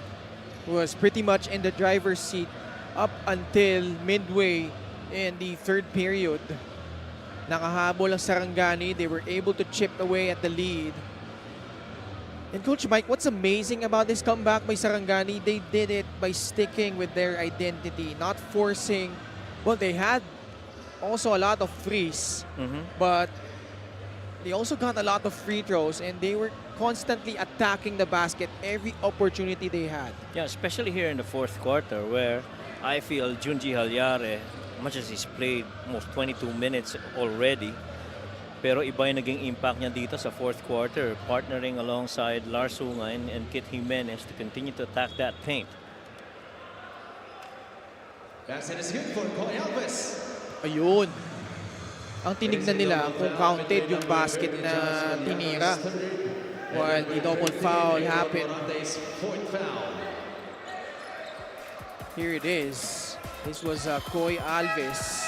was pretty much in the driver's seat up until midway in the third period. Nakahabol ang Sarangani. They were able to chip away at the lead. And Coach Mike, what's amazing about this comeback by Sarangani, they did it by sticking with their identity, not forcing. Well, they had also a lot of threes, but they also got a lot of free throws, and they were constantly attacking the basket every opportunity they had. Yeah, especially here in the fourth quarter, where I feel Junji Alyare, much as he's played almost 22 minutes already, pero iba yung naging impact niya dito sa fourth quarter, partnering alongside Lars Sunga and Kit Jimenez to continue to attack that paint. Basket is good for Koy Alves. Ayun. Ang tinignan nila kung counted yung basket na tinira while the double foul happened. Here it is. This was Koy Alves.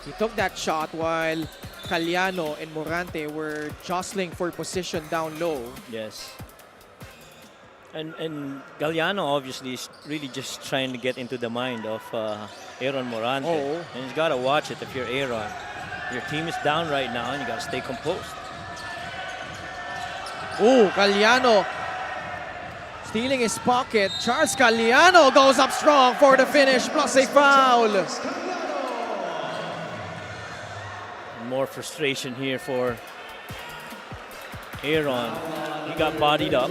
He took that shot while Caliano and Morante were jostling for position down low. Yes. And Galliano obviously is really just trying to get into the mind of Aaron Morante. Oh. And he's got to watch it if you're Aaron. Your team is down right now and you got to stay composed. Oh, Caliano stealing his pocket. Charles Caliano goes up strong for the finish plus a foul. More frustration here for Aaron. He got bodied up.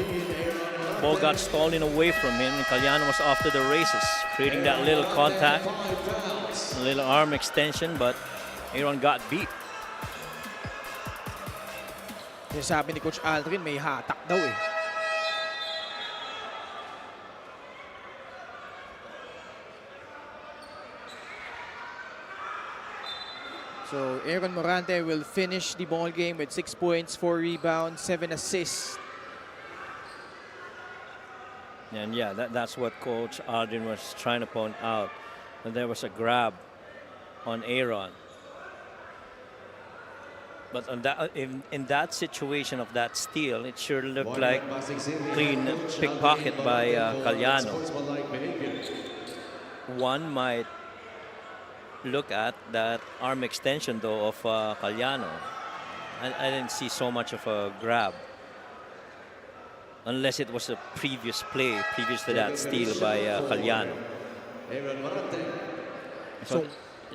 Ball got stolen away from him, and Caliano was off to the races, creating that little contact, a little arm extension, but Aaron got beat. Sabi ni Coach Aldrin, may hatak daw eh. So Aaron Morante will finish the ball game with 6 points, 4 rebounds, 7 assists. And yeah, that's what Coach Aldrin was trying to point out. And there was a grab on Aaron. But on that, in that situation of that steal, it sure looked like clean pickpocket by Caliano. One might look at that arm extension, though, of Caliano. I didn't see so much of a grab. Unless it was a previous play, previous to that steal by Caliano. So,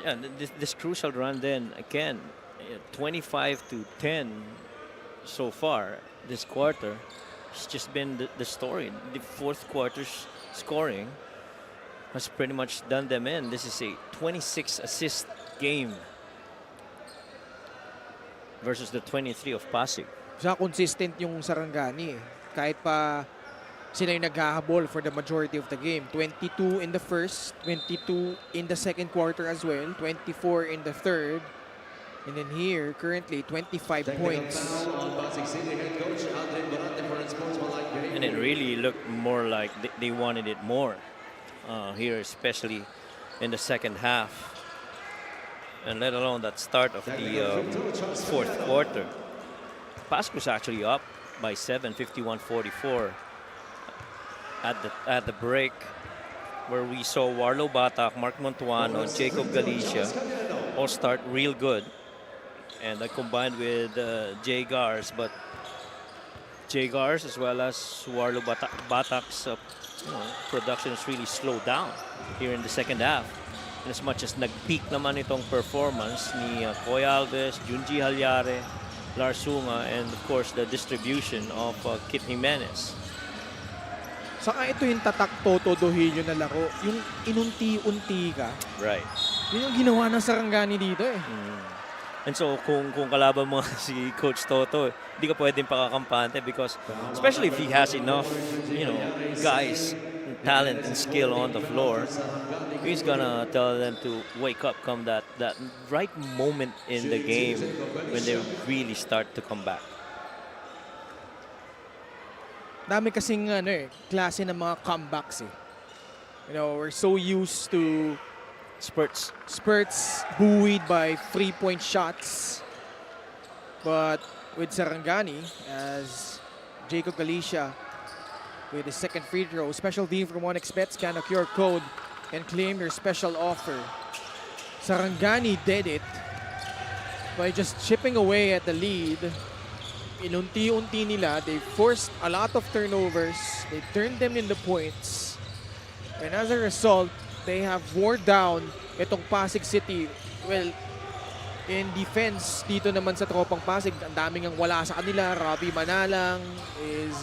yeah, this crucial run then, again, 25-10 so far this quarter. It's just been the story. The fourth quarter's scoring has pretty much done them in. This is a 26 assist game versus the 23 of Pasig. Siya consistent yung Sarangani. Kahit pa sila yung naghahabol for the majority of the game. 22 in the first, 22 in the second quarter as well, 24 in the third. And then here, currently, 25 points. And it really looked more like they wanted it more here, especially in the second half. And let alone that start of the fourth quarter. Pasig was actually up by 7, 51-44 at the break, where we saw Warlo Batak, Mark Montuano, Jacob Galicia all start real good. And that combined with Jay Gars, but Jay Gars as well as Warlo Batak's production is really slowed down here in the second half. And as much as nag-peak naman itong performance ni Koy Alves, Junji Halyare, Lars Sunga, and of course the distribution of Kit Jimenez. Saka ito yung tatak Toto Dohillo na laro. Yung inunti-unti ka. Right. Yun yung ginawa ng Sarangani dito eh. And so kung kalaban mo si Coach Toto, hindi ka pwedeng pakakampante because especially if he has enough, guys, talent and skill on the floor, he's gonna tell them to wake up come that right moment in the game when they really start to come back. Dami kasing klase ng mga comebacks eh. We're so used to spurts buoyed by 3-point shots. But with Sarangani, as Jacob Galicia with his second free throw, special team from 1xBet, scan a QR code and claim your special offer. Sarangani did it by just chipping away at the lead. Inunti-unti nila, they forced a lot of turnovers, they turned them into points, and as a result, they have wore down itong Pasig City. Well, in defense, dito naman sa tropang Pasig, ang daming ang wala sa kanila. Robbie Manalang is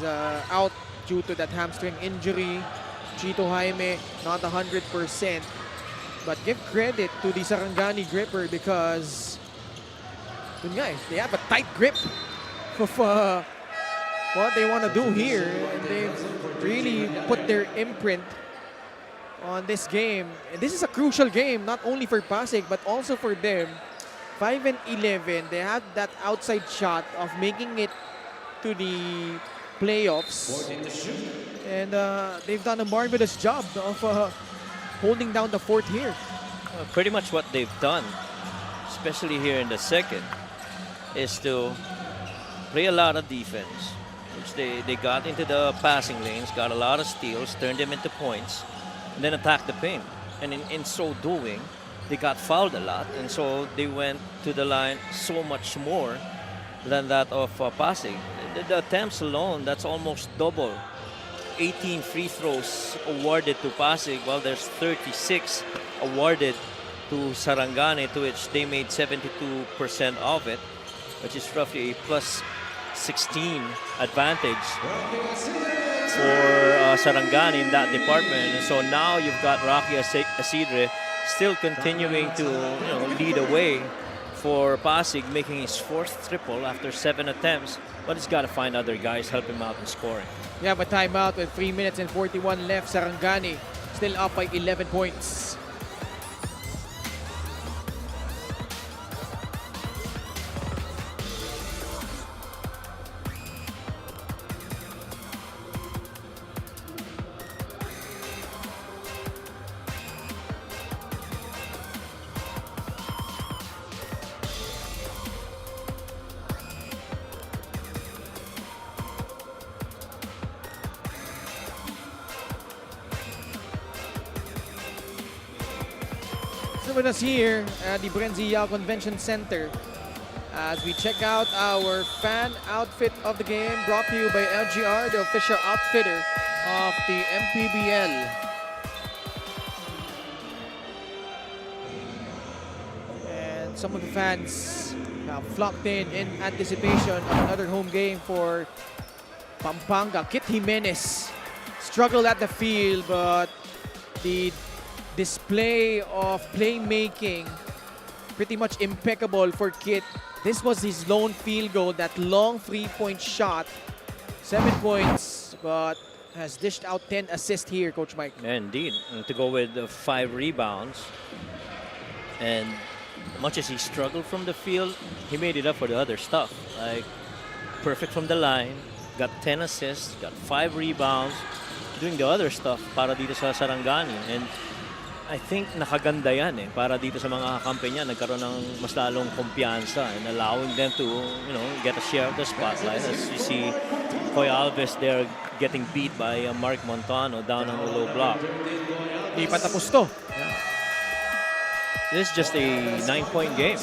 out due to that hamstring injury. Chito Jaime, not 100%. But give credit to the Sarangani gripper because they have a tight grip of what they want to do here. And they've really put their imprint on this game. And this is a crucial game, not only for Pasig, but also for them. 5-11, they had that outside shot of making it to the playoffs. And they've done a marvelous job of holding down the fort here. Pretty much what they've done, especially here in the second, is to play a lot of defense, which they got into the passing lanes, got a lot of steals, turned them into points, and then attacked the paint. And in so doing, they got fouled a lot, and so they went to the line so much more than that of Pasig. The attempts alone, that's almost double. 18 free throws awarded to Pasig, while there's 36 awarded to Sarangani, to which they made 72% of it, which is roughly a plus 16 advantage for Sarangani in that department. And so now you've got Rocky Asidre still continuing to lead away for Pasig, making his fourth triple after 7 attempts. But he's got to find other guys help him out in scoring. Yeah, but timeout with 3 minutes and 41 left. Sarangani still up by 11 points. With us here at the Brenzy Yao Convention Center as we check out our fan outfit of the game, brought to you by LGR, the official outfitter of the MPBL. And some of the fans have flocked in anticipation of another home game for Pampanga. Kit Jimenez struggled at the field, but the display of playmaking. Pretty much impeccable for Kit. This was his lone field goal, that long 3-point shot. 7 points, but has dished out 10 assists here, Coach Mike. Indeed, and to go with 5 rebounds. And much as he struggled from the field, he made it up for the other stuff. Like, perfect from the line, got 10 assists, got 5 rebounds, doing the other stuff para dito sa Sarangani. And I think nakaganda yan para dito sa mga kakampi niya, nagkaroon ng mas lalong kumpiyansa and allowing them to, get a share of the spotlight. As you see, Koy Alves there getting beat by Mark Montano down on the low block. Di pa tapos to. This is just a 9-point game.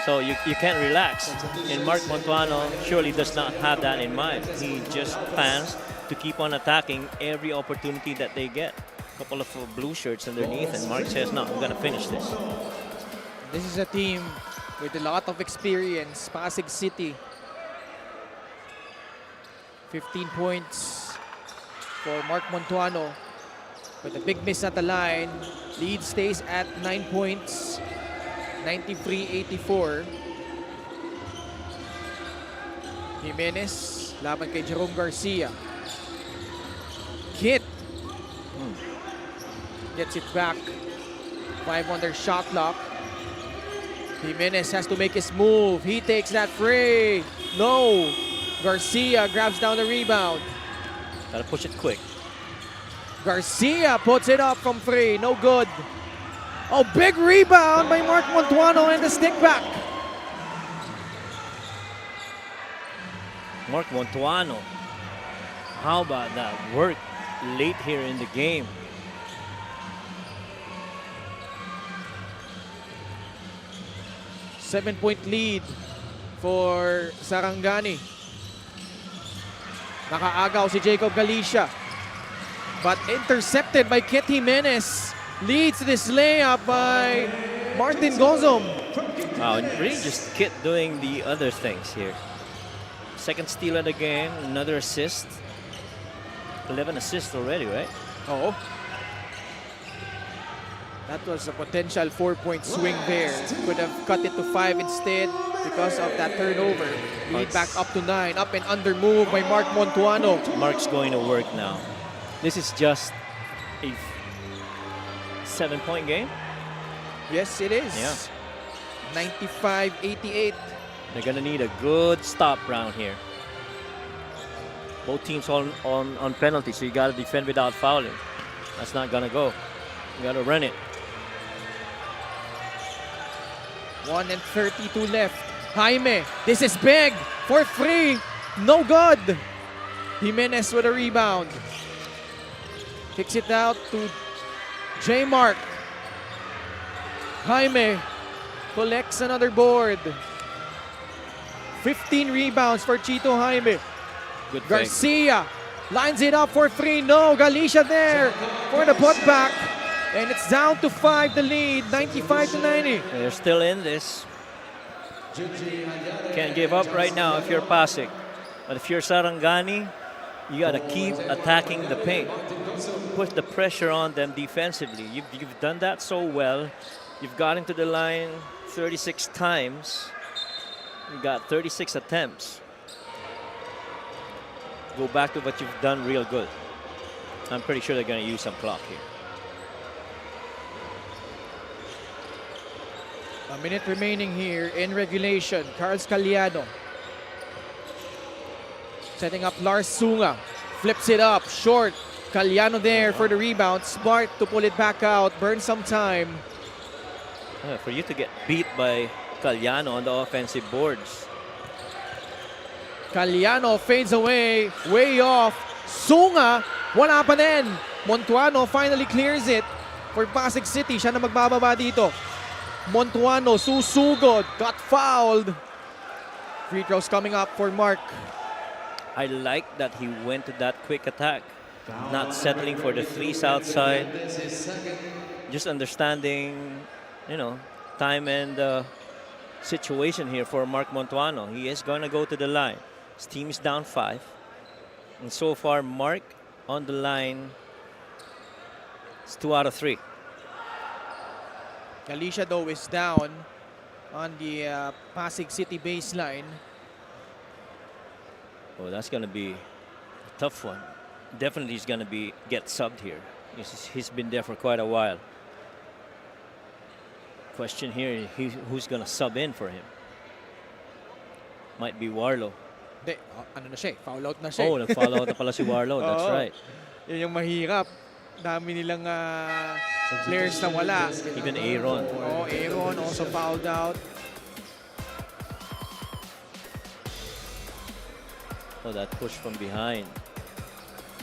So you can't relax. And Mark Montano surely does not have that in mind. He just plans to keep on attacking every opportunity that they get. Couple of blue shirts underneath, and Mark says, no, I'm going to finish this. This is a team with a lot of experience. Pasig City. 15 points for Mark Montuano. With a big miss at the line. Lead stays at 9 points. 93-84. Jimenez laban kay Jerome Garcia. Kit gets it back. 5 on their shot clock. Jimenez has to make his move. He takes that free. No. Garcia grabs down the rebound. Gotta push it quick. Garcia puts it up from 3. No good. Oh, big rebound by Mark Montuano and the stick back. Mark Montuano. How about that work late here in the game? Seven-point lead for Sarangani. Nakaagaw si Jacob Galicia. But intercepted by Kit Jimenez. Leads this layup by Martin Gozom. Wow, and really just Kit doing the other things here. Second steal of the game, another assist. 11 assists already, right? Oh. That was a potential 4-point swing there. Could have cut it to 5 instead because of that turnover. Lead back up to 9. Up and under move by Mark Montuano. Mark's going to work now. This is just a 7-point game. Yes, it is. Yeah. 95-88. They're going to need a good stop round here. Both teams on penalty, so you got to defend without fouling. That's not going to go. You got to run it. 1:32 left. Jaime, this is big for 3. No good. Jimenez with a rebound. Kicks it out to J. Mark. Jaime collects another board. 15 rebounds for Chito Jaime. Good Garcia lines it up for 3. No, Galicia there for the putback. And it's down to 5, the lead, 95-90. They're still in this. Can't give up right now if you're Pasig. But if you're Sarangani, you got to keep attacking the paint. Put the pressure on them defensively. You've done that so well. You've gotten to the line 36 times. You got 36 attempts. Go back to what you've done real good. I'm pretty sure they're going to use some clock here. A minute remaining here in regulation. Carlos Caliano setting up Lars Sunga. Flips it up, short. Caliano there for the rebound. Smart to pull it back out. Burn some time. For you to get beat by Caliano on the offensive boards. Caliano fades away. Way off. Sunga. Wala pa din. Montuano finally clears it for Pasig City. Siya na magbababa dito. Montuano susugod. Got fouled. Free throws coming up for Mark. I like that he went to that quick attack. Not settling for the threes outside. Just understanding, time and situation here for Mark Montuano. He is going to go to the line. His team is down 5. And so far, Mark on the line is 2 out of 3. Galicia though is down on the Pasig City baseline. Oh, that's going to be a tough one. Definitely he's going to get subbed here. He's been there for quite a while. Question here, who's going to sub in for him? Might be Warlow. Hindi, ano na siya, foul out na siya. Oh, nag-foul out na pala si Warlow. That's Oo. right. Yan yung mahirap. Dami nilang players na wala. Even Aaron. Oh, Aaron also fouled out. Oh, that push from behind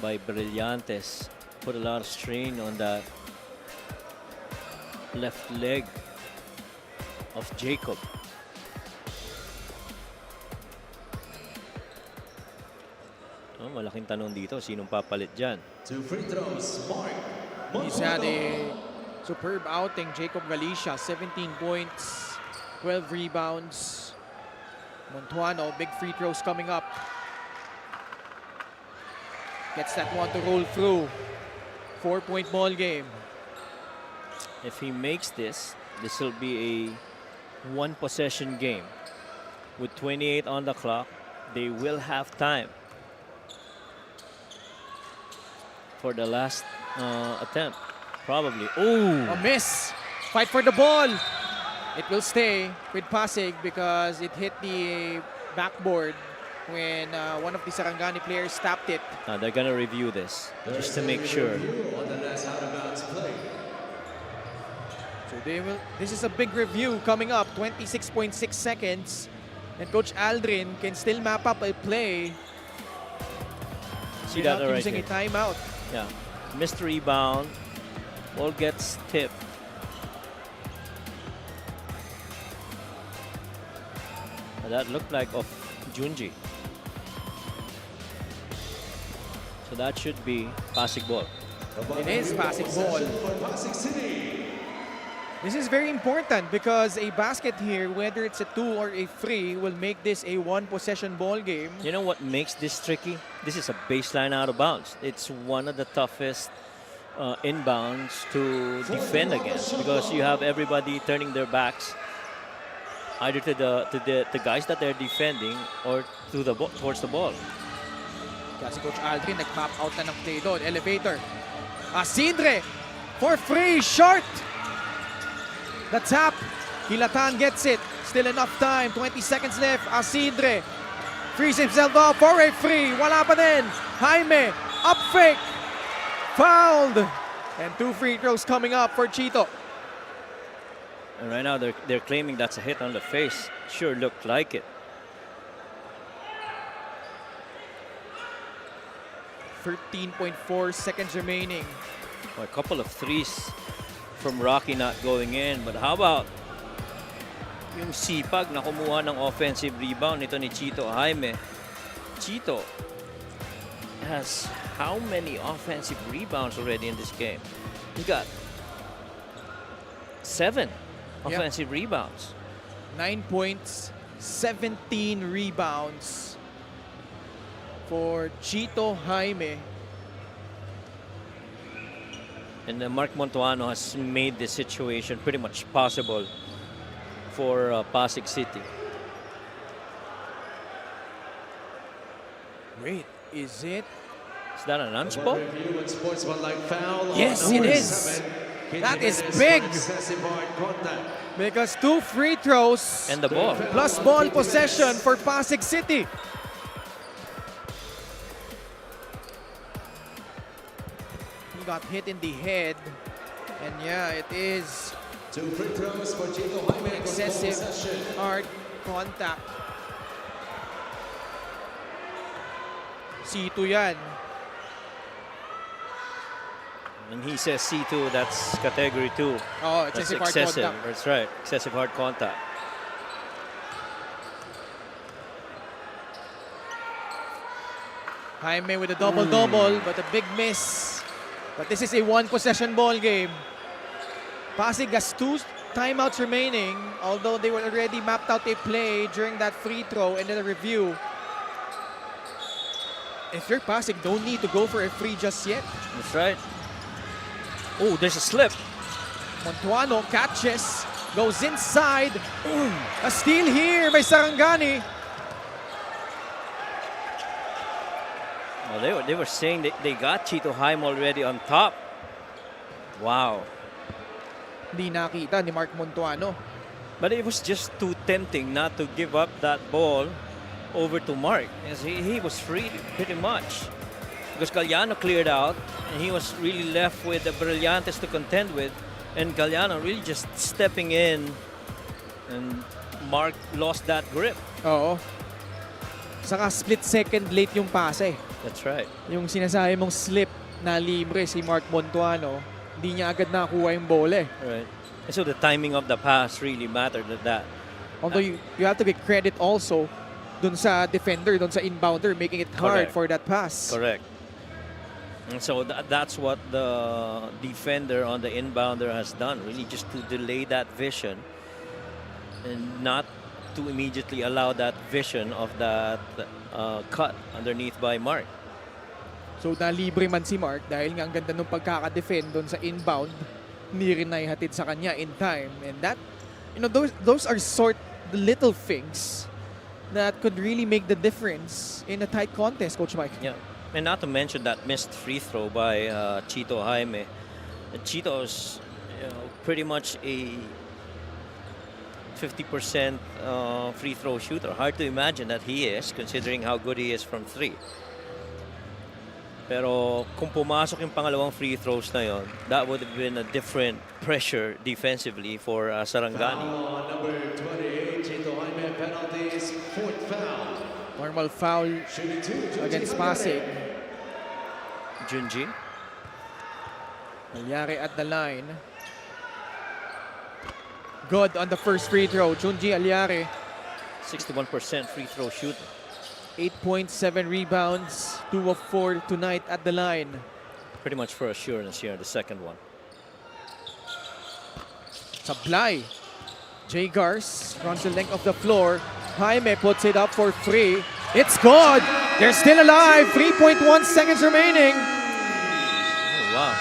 by Brillantes put a lot of strain on that left leg of Jacob. Oh, malaking tanong dito, sinong papalit dyan? 2 free throws, Mark He's had Montuano. a superb outing. Jacob Galicia, 17 points, 12 rebounds. Montuano, big free throws coming up. Gets that one to roll through. 4-point ball game. If he makes this will be a one-possession game. With 28 on the clock, they will have time for the last attempt, probably. Oh, A miss. Fight for the ball. It will stay with Pasig because it hit the backboard when one of the Sarangani players tapped it. now they're gonna review this just to make sure. On the last out-of-bounds play. So they will. This is a big review coming up. 26.6 seconds, and Coach Aldrin can still map up a play See that without right using here. a timeout. Yeah, missed rebound. Ball gets tipped. That looked like of Junji. So that should be Pasig ball. It is Pasig ball. For Pasig City. This is very important because a basket here, whether it's a 2 or a 3, will make this a one-possession ball game. You know what makes this tricky? This is a baseline out of bounds. It's one of the toughest inbounds to defend against because you have everybody turning their backs either to the guys that they're defending or to the towards the ball. Kasi Coach Aldrin nag-map out na ng play doon. Elevator. Asidre for free. Short. The tap. Hilatan gets it. Still enough time. 20 seconds left. Asidre frees himself up for a free. Wala pa din. Jaime. Up fake. Fouled. And 2 free throws coming up for Chito. And right now they're claiming that's a hit on the face. Sure looked like it. 13.4 seconds remaining. A couple of threes from Rocky not going in. But how about yung sipag na kumuha ng offensive rebound nito ni Chito Jaime? Chito has how many offensive rebounds already in this game? He got 7 offensive rebounds. 9 points, 17 rebounds for Chito Jaime. And Mark Montuano has made this situation pretty much possible for Pasig City. Wait, is it? Is that an unspo? Review and sportsmanlike foul. Yes, on it number is. 7. That is Hitting big. Excessive hard contact. Because 2 free throws And the ball. plus ball possession for Pasig City. He got hit in the head. And yeah, it is 2 free throws for Chito Jaime. excessive Possession. hard contact. C2 yan. And he says C2, that's category 2. Oh, That's excessive hard excessive. contact. That's right. Excessive hard contact. Jaime with a double-double, but a big miss. But this is a one-possession ball game. Pasig has 2 timeouts remaining, although they were already mapped out a play during that free throw and then a review. If you're Pasig, don't need to go for a free just yet. That's right. Oh, there's a slip. Montuano catches. Goes inside. A steal here by Sarangani. Well, they were saying they got Chito Jaime already on top. Wow. Di nakita ni Mark Montuano. But it was just too tempting not to give up that ball over to Mark. As he was free pretty much. Because Galliano cleared out and he was really left with the Brillantes to contend with. And Galliano really just stepping in and Mark lost that grip. Oo. Saka split second late yung pase. That's right. Yung sinasabi mong slip na libre si Mark Montuano, hindi niya agad nakuha yung bola. Right. And so the timing of the pass really mattered at that. Although you have to give credit also dun sa defender, dun sa inbounder, making it hard Correct. for that pass. Correct. And so that's what the defender on the inbounder has done, really just to delay that vision and not to immediately allow that vision of that cut underneath by Mark. So nalibre man si Mark dahil nga ang ganda nung pagkaka-defend dun sa inbound, hindi rin naihatid sa kanya in time. And that, you know, those are the little things that could really make the difference in a tight contest, Coach Mike. Yeah. And not to mention that missed free throw by Chito Jaime. Chito is pretty much a 50% free throw shooter. Hard to imagine that he is, considering how good he is from 3. Pero kung pumasok yung pangalawang free throws na yon, that would have been a different pressure defensively for Sarangani. Foul number 28, Chito Jaime, penalties, 4th foul. Normal foul Shooting 2, against Pasig. Junji. Alyari at the line. Good on the first free throw. Junji Alyari, 61% free throw shooter. 8.7 rebounds, 2 of 4 tonight at the line. Pretty much for assurance here, the second one. Sablay. Jay Gars runs the length of the floor. Jaime puts it up for 3. It's good. They're still alive. 3.1 seconds remaining. Oh, wow.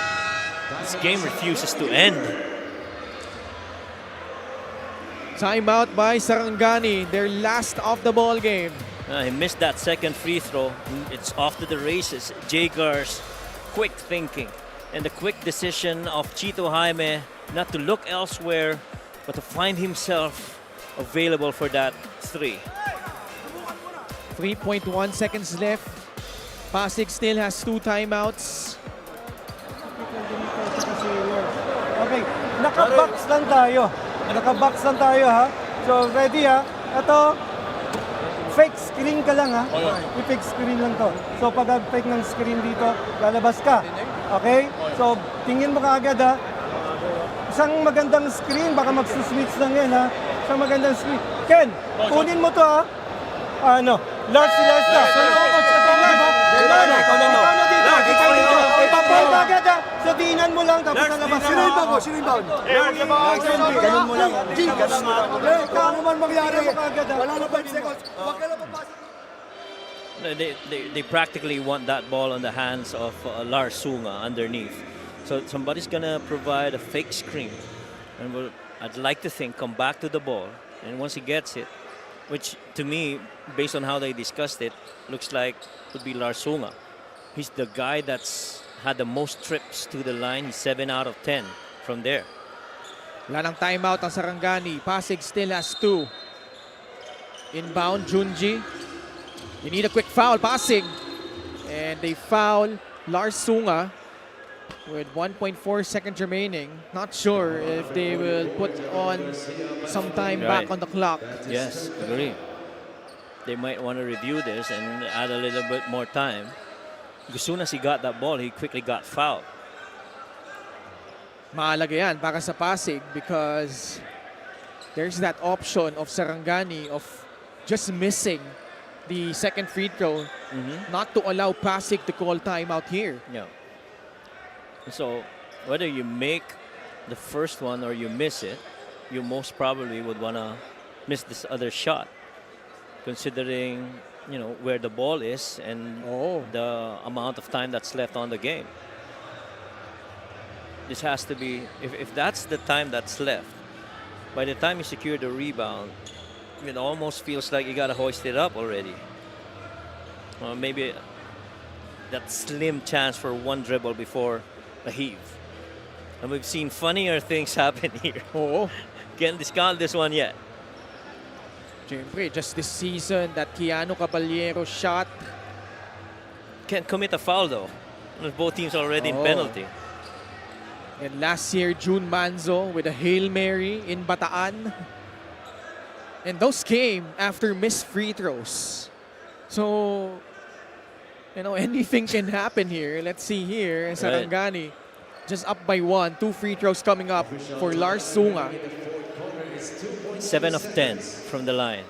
This game refuses to end. Timeout by Sarangani, their last of the ball game. He missed that second free throw. It's off to the races. Jagar's quick thinking and the quick decision of Chito Jaime not to look elsewhere but to find himself available for that 3. 3.1 seconds left. Pasig still has 2 timeouts. Okay, naka-box lang tayo. Naka-box lang tayo ha. So ready ha. Ito, fake screen ka lang ha. I-fake screen lang to. So pag fake ng screen dito, lalabas ka. Okay? So tingin mo kaagad ha. Isang magandang screen, baka magsuswitch lang yan ha. Isang magandang screen. Ken, kunin mo to ha. Ano? Lars na. Ipaport agad ha. So dinan mo lang tapos lalabas ka. Sino yung bago? Ganun mo lang. Kaya naman mangyari. Wala na 5 seconds. Huwag ka lang papasok. They practically want that ball on the hands of Lars Sunga underneath. So somebody's gonna provide a fake screen, and I'd like to think come back to the ball, and once he gets it, which to me, based on how they discussed it, looks like would be Lars Sunga. He's the guy that's had the most trips to the line. He's 7 out of 10 from there. Wala ng timeout ang Sarangani. Pasig still has 2. Inbound, Junji. You need a quick foul, Pasig. And they foul Lars Sunga with 1.4 seconds remaining. Not sure if they will put on some time back on the clock. Yes, agree. They might want to review this and add a little bit more time. As soon as he got that ball, he quickly got fouled. Mahalaga yan para sa Pasig because there's that option of Sarangani of just missing the second free throw, not to allow Pasig to call timeout here. Yeah. So whether you make the first one or you miss it, you most probably would want to miss this other shot, considering where the ball is and the amount of time that's left on the game. This has to be, if that's the time that's left, by the time you secure the rebound, it almost feels like you got to hoist it up already. Maybe that slim chance for one dribble before a heave. And we've seen funnier things happen here. Oo. Can't discount this one yet. Siyempre, just this season, that Keanu Caballero shot. Can't commit a foul though. Both teams already in penalty. And last year, June Manzo with a Hail Mary in Bataan. And those came after missed free throws. So, you know, anything can happen here. Let's see here. Sarangani just up by 1. 2 free throws coming up for Lars Sunga. 7 of 10 from the line.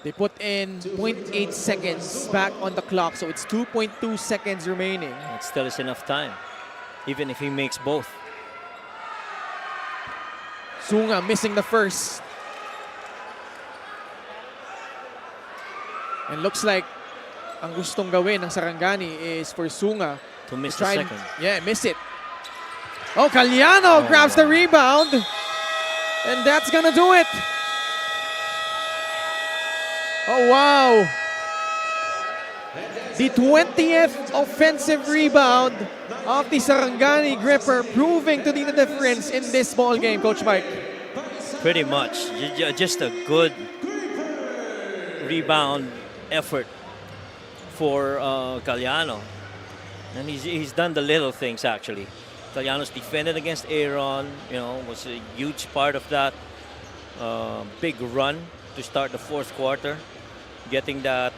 They put in 0.8 seconds back on the clock. So it's 2.2 seconds remaining. It still is enough time, even if he makes both. Sunga missing the first. And looks like ang gustong gawin ng Sarangani is for Sunga To miss to the try second. yeah, miss it. Oh, Caliano grabs the rebound. And that's gonna do it. Oh, wow. The 20th offensive rebound of the Sarangani Gripper, proving to be the difference in this ball game, Coach Mike. Pretty much. Just a good rebound effort for Caliano. And he's done the little things, actually. Caliano's defended against Aaron, you know, was a huge part of that big run to start the fourth quarter. Getting that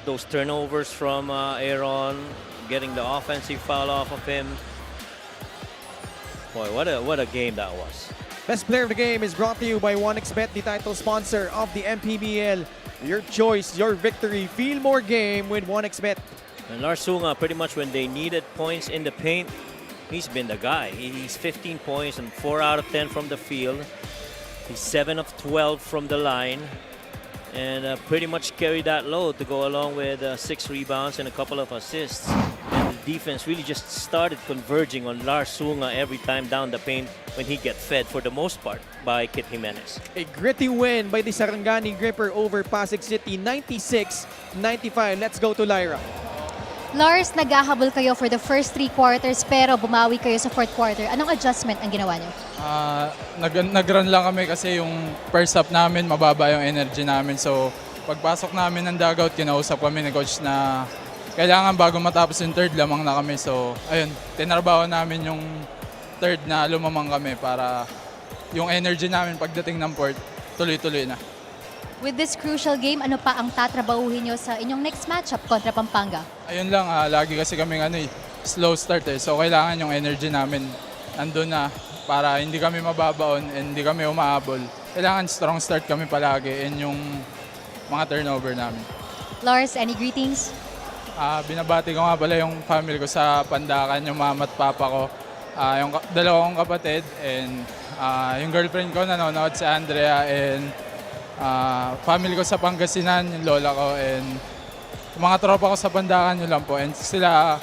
those turnovers from Aaron, getting the offensive foul off of him. Boy, what a game that was. Best player of the game is brought to you by 1xBet, the title sponsor of the MPBL. Your choice, your victory. Feel more game with 1xBet. And Lars Sunga, pretty much when they needed points in the paint, he's been the guy. He's 15 points and 4 out of 10 from the field. He's 7 of 12 from the line. And pretty much carried that load to go along with 6 rebounds and a couple of assists. And the defense really just started converging on Lars Sunga every time down the paint when he gets fed for the most part by Kit Jimenez. A gritty win by the Sarangani Gripper over Pasig City, 96-95. Let's go to Lyra. Lars, naghahabol kayo for the first 3 quarters pero bumawi kayo sa fourth quarter. Anong adjustment ang ginawa nyo? Nag-run lang kami kasi yung first half namin, mababa yung energy namin. So, pagpasok namin ng dugout, kinausap kami ni coach na kailangan bago matapos yung third, lamang na kami. So, ayun, tinarbaho namin yung third na lumamang kami para yung energy namin pagdating ng fourth, tuloy-tuloy na. With this crucial game, ano pa ang tatrabahuhin nyo sa inyong next matchup kontra Pampanga? Ayun lang, lagi kasi kaming slow start So, kailangan yung energy namin andun na para hindi kami mababaon and hindi kami umahabol. Kailangan strong start kami palagi and yung mga turnover namin. Lars, any greetings? Binabati ko nga pala yung family ko sa Pandakan, yung mama at papa ko, yung dalawa kong kapatid, and yung girlfriend ko nanonood si Andrea, and family ko sa Pangasinan, yung lola ko, and yung mga tropa ko sa Pandakan, yun lang po. And sila,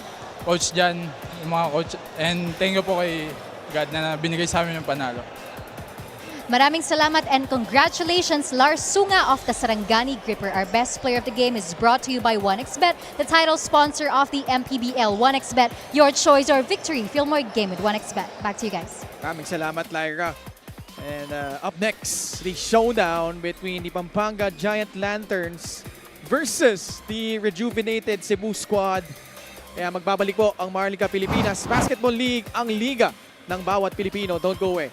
coach dyan, yung mga coach, and thank you po kay God na binigay sa amin yung panalo. Maraming salamat and congratulations, Lars Sunga of the Sarangani Gripper. Our best player of the game is brought to you by 1xBet, the title sponsor of the MPBL. 1xBet, your choice or victory. Feel more game with 1xBet. Back to you guys. Maraming salamat, Lyra. And up next, the showdown between the Pampanga Giant Lanterns versus the rejuvenated Cebu squad. Kaya magbabalik po ang Maharlika Pilipinas Basketball League, ang liga ng bawat Pilipino. Don't go away.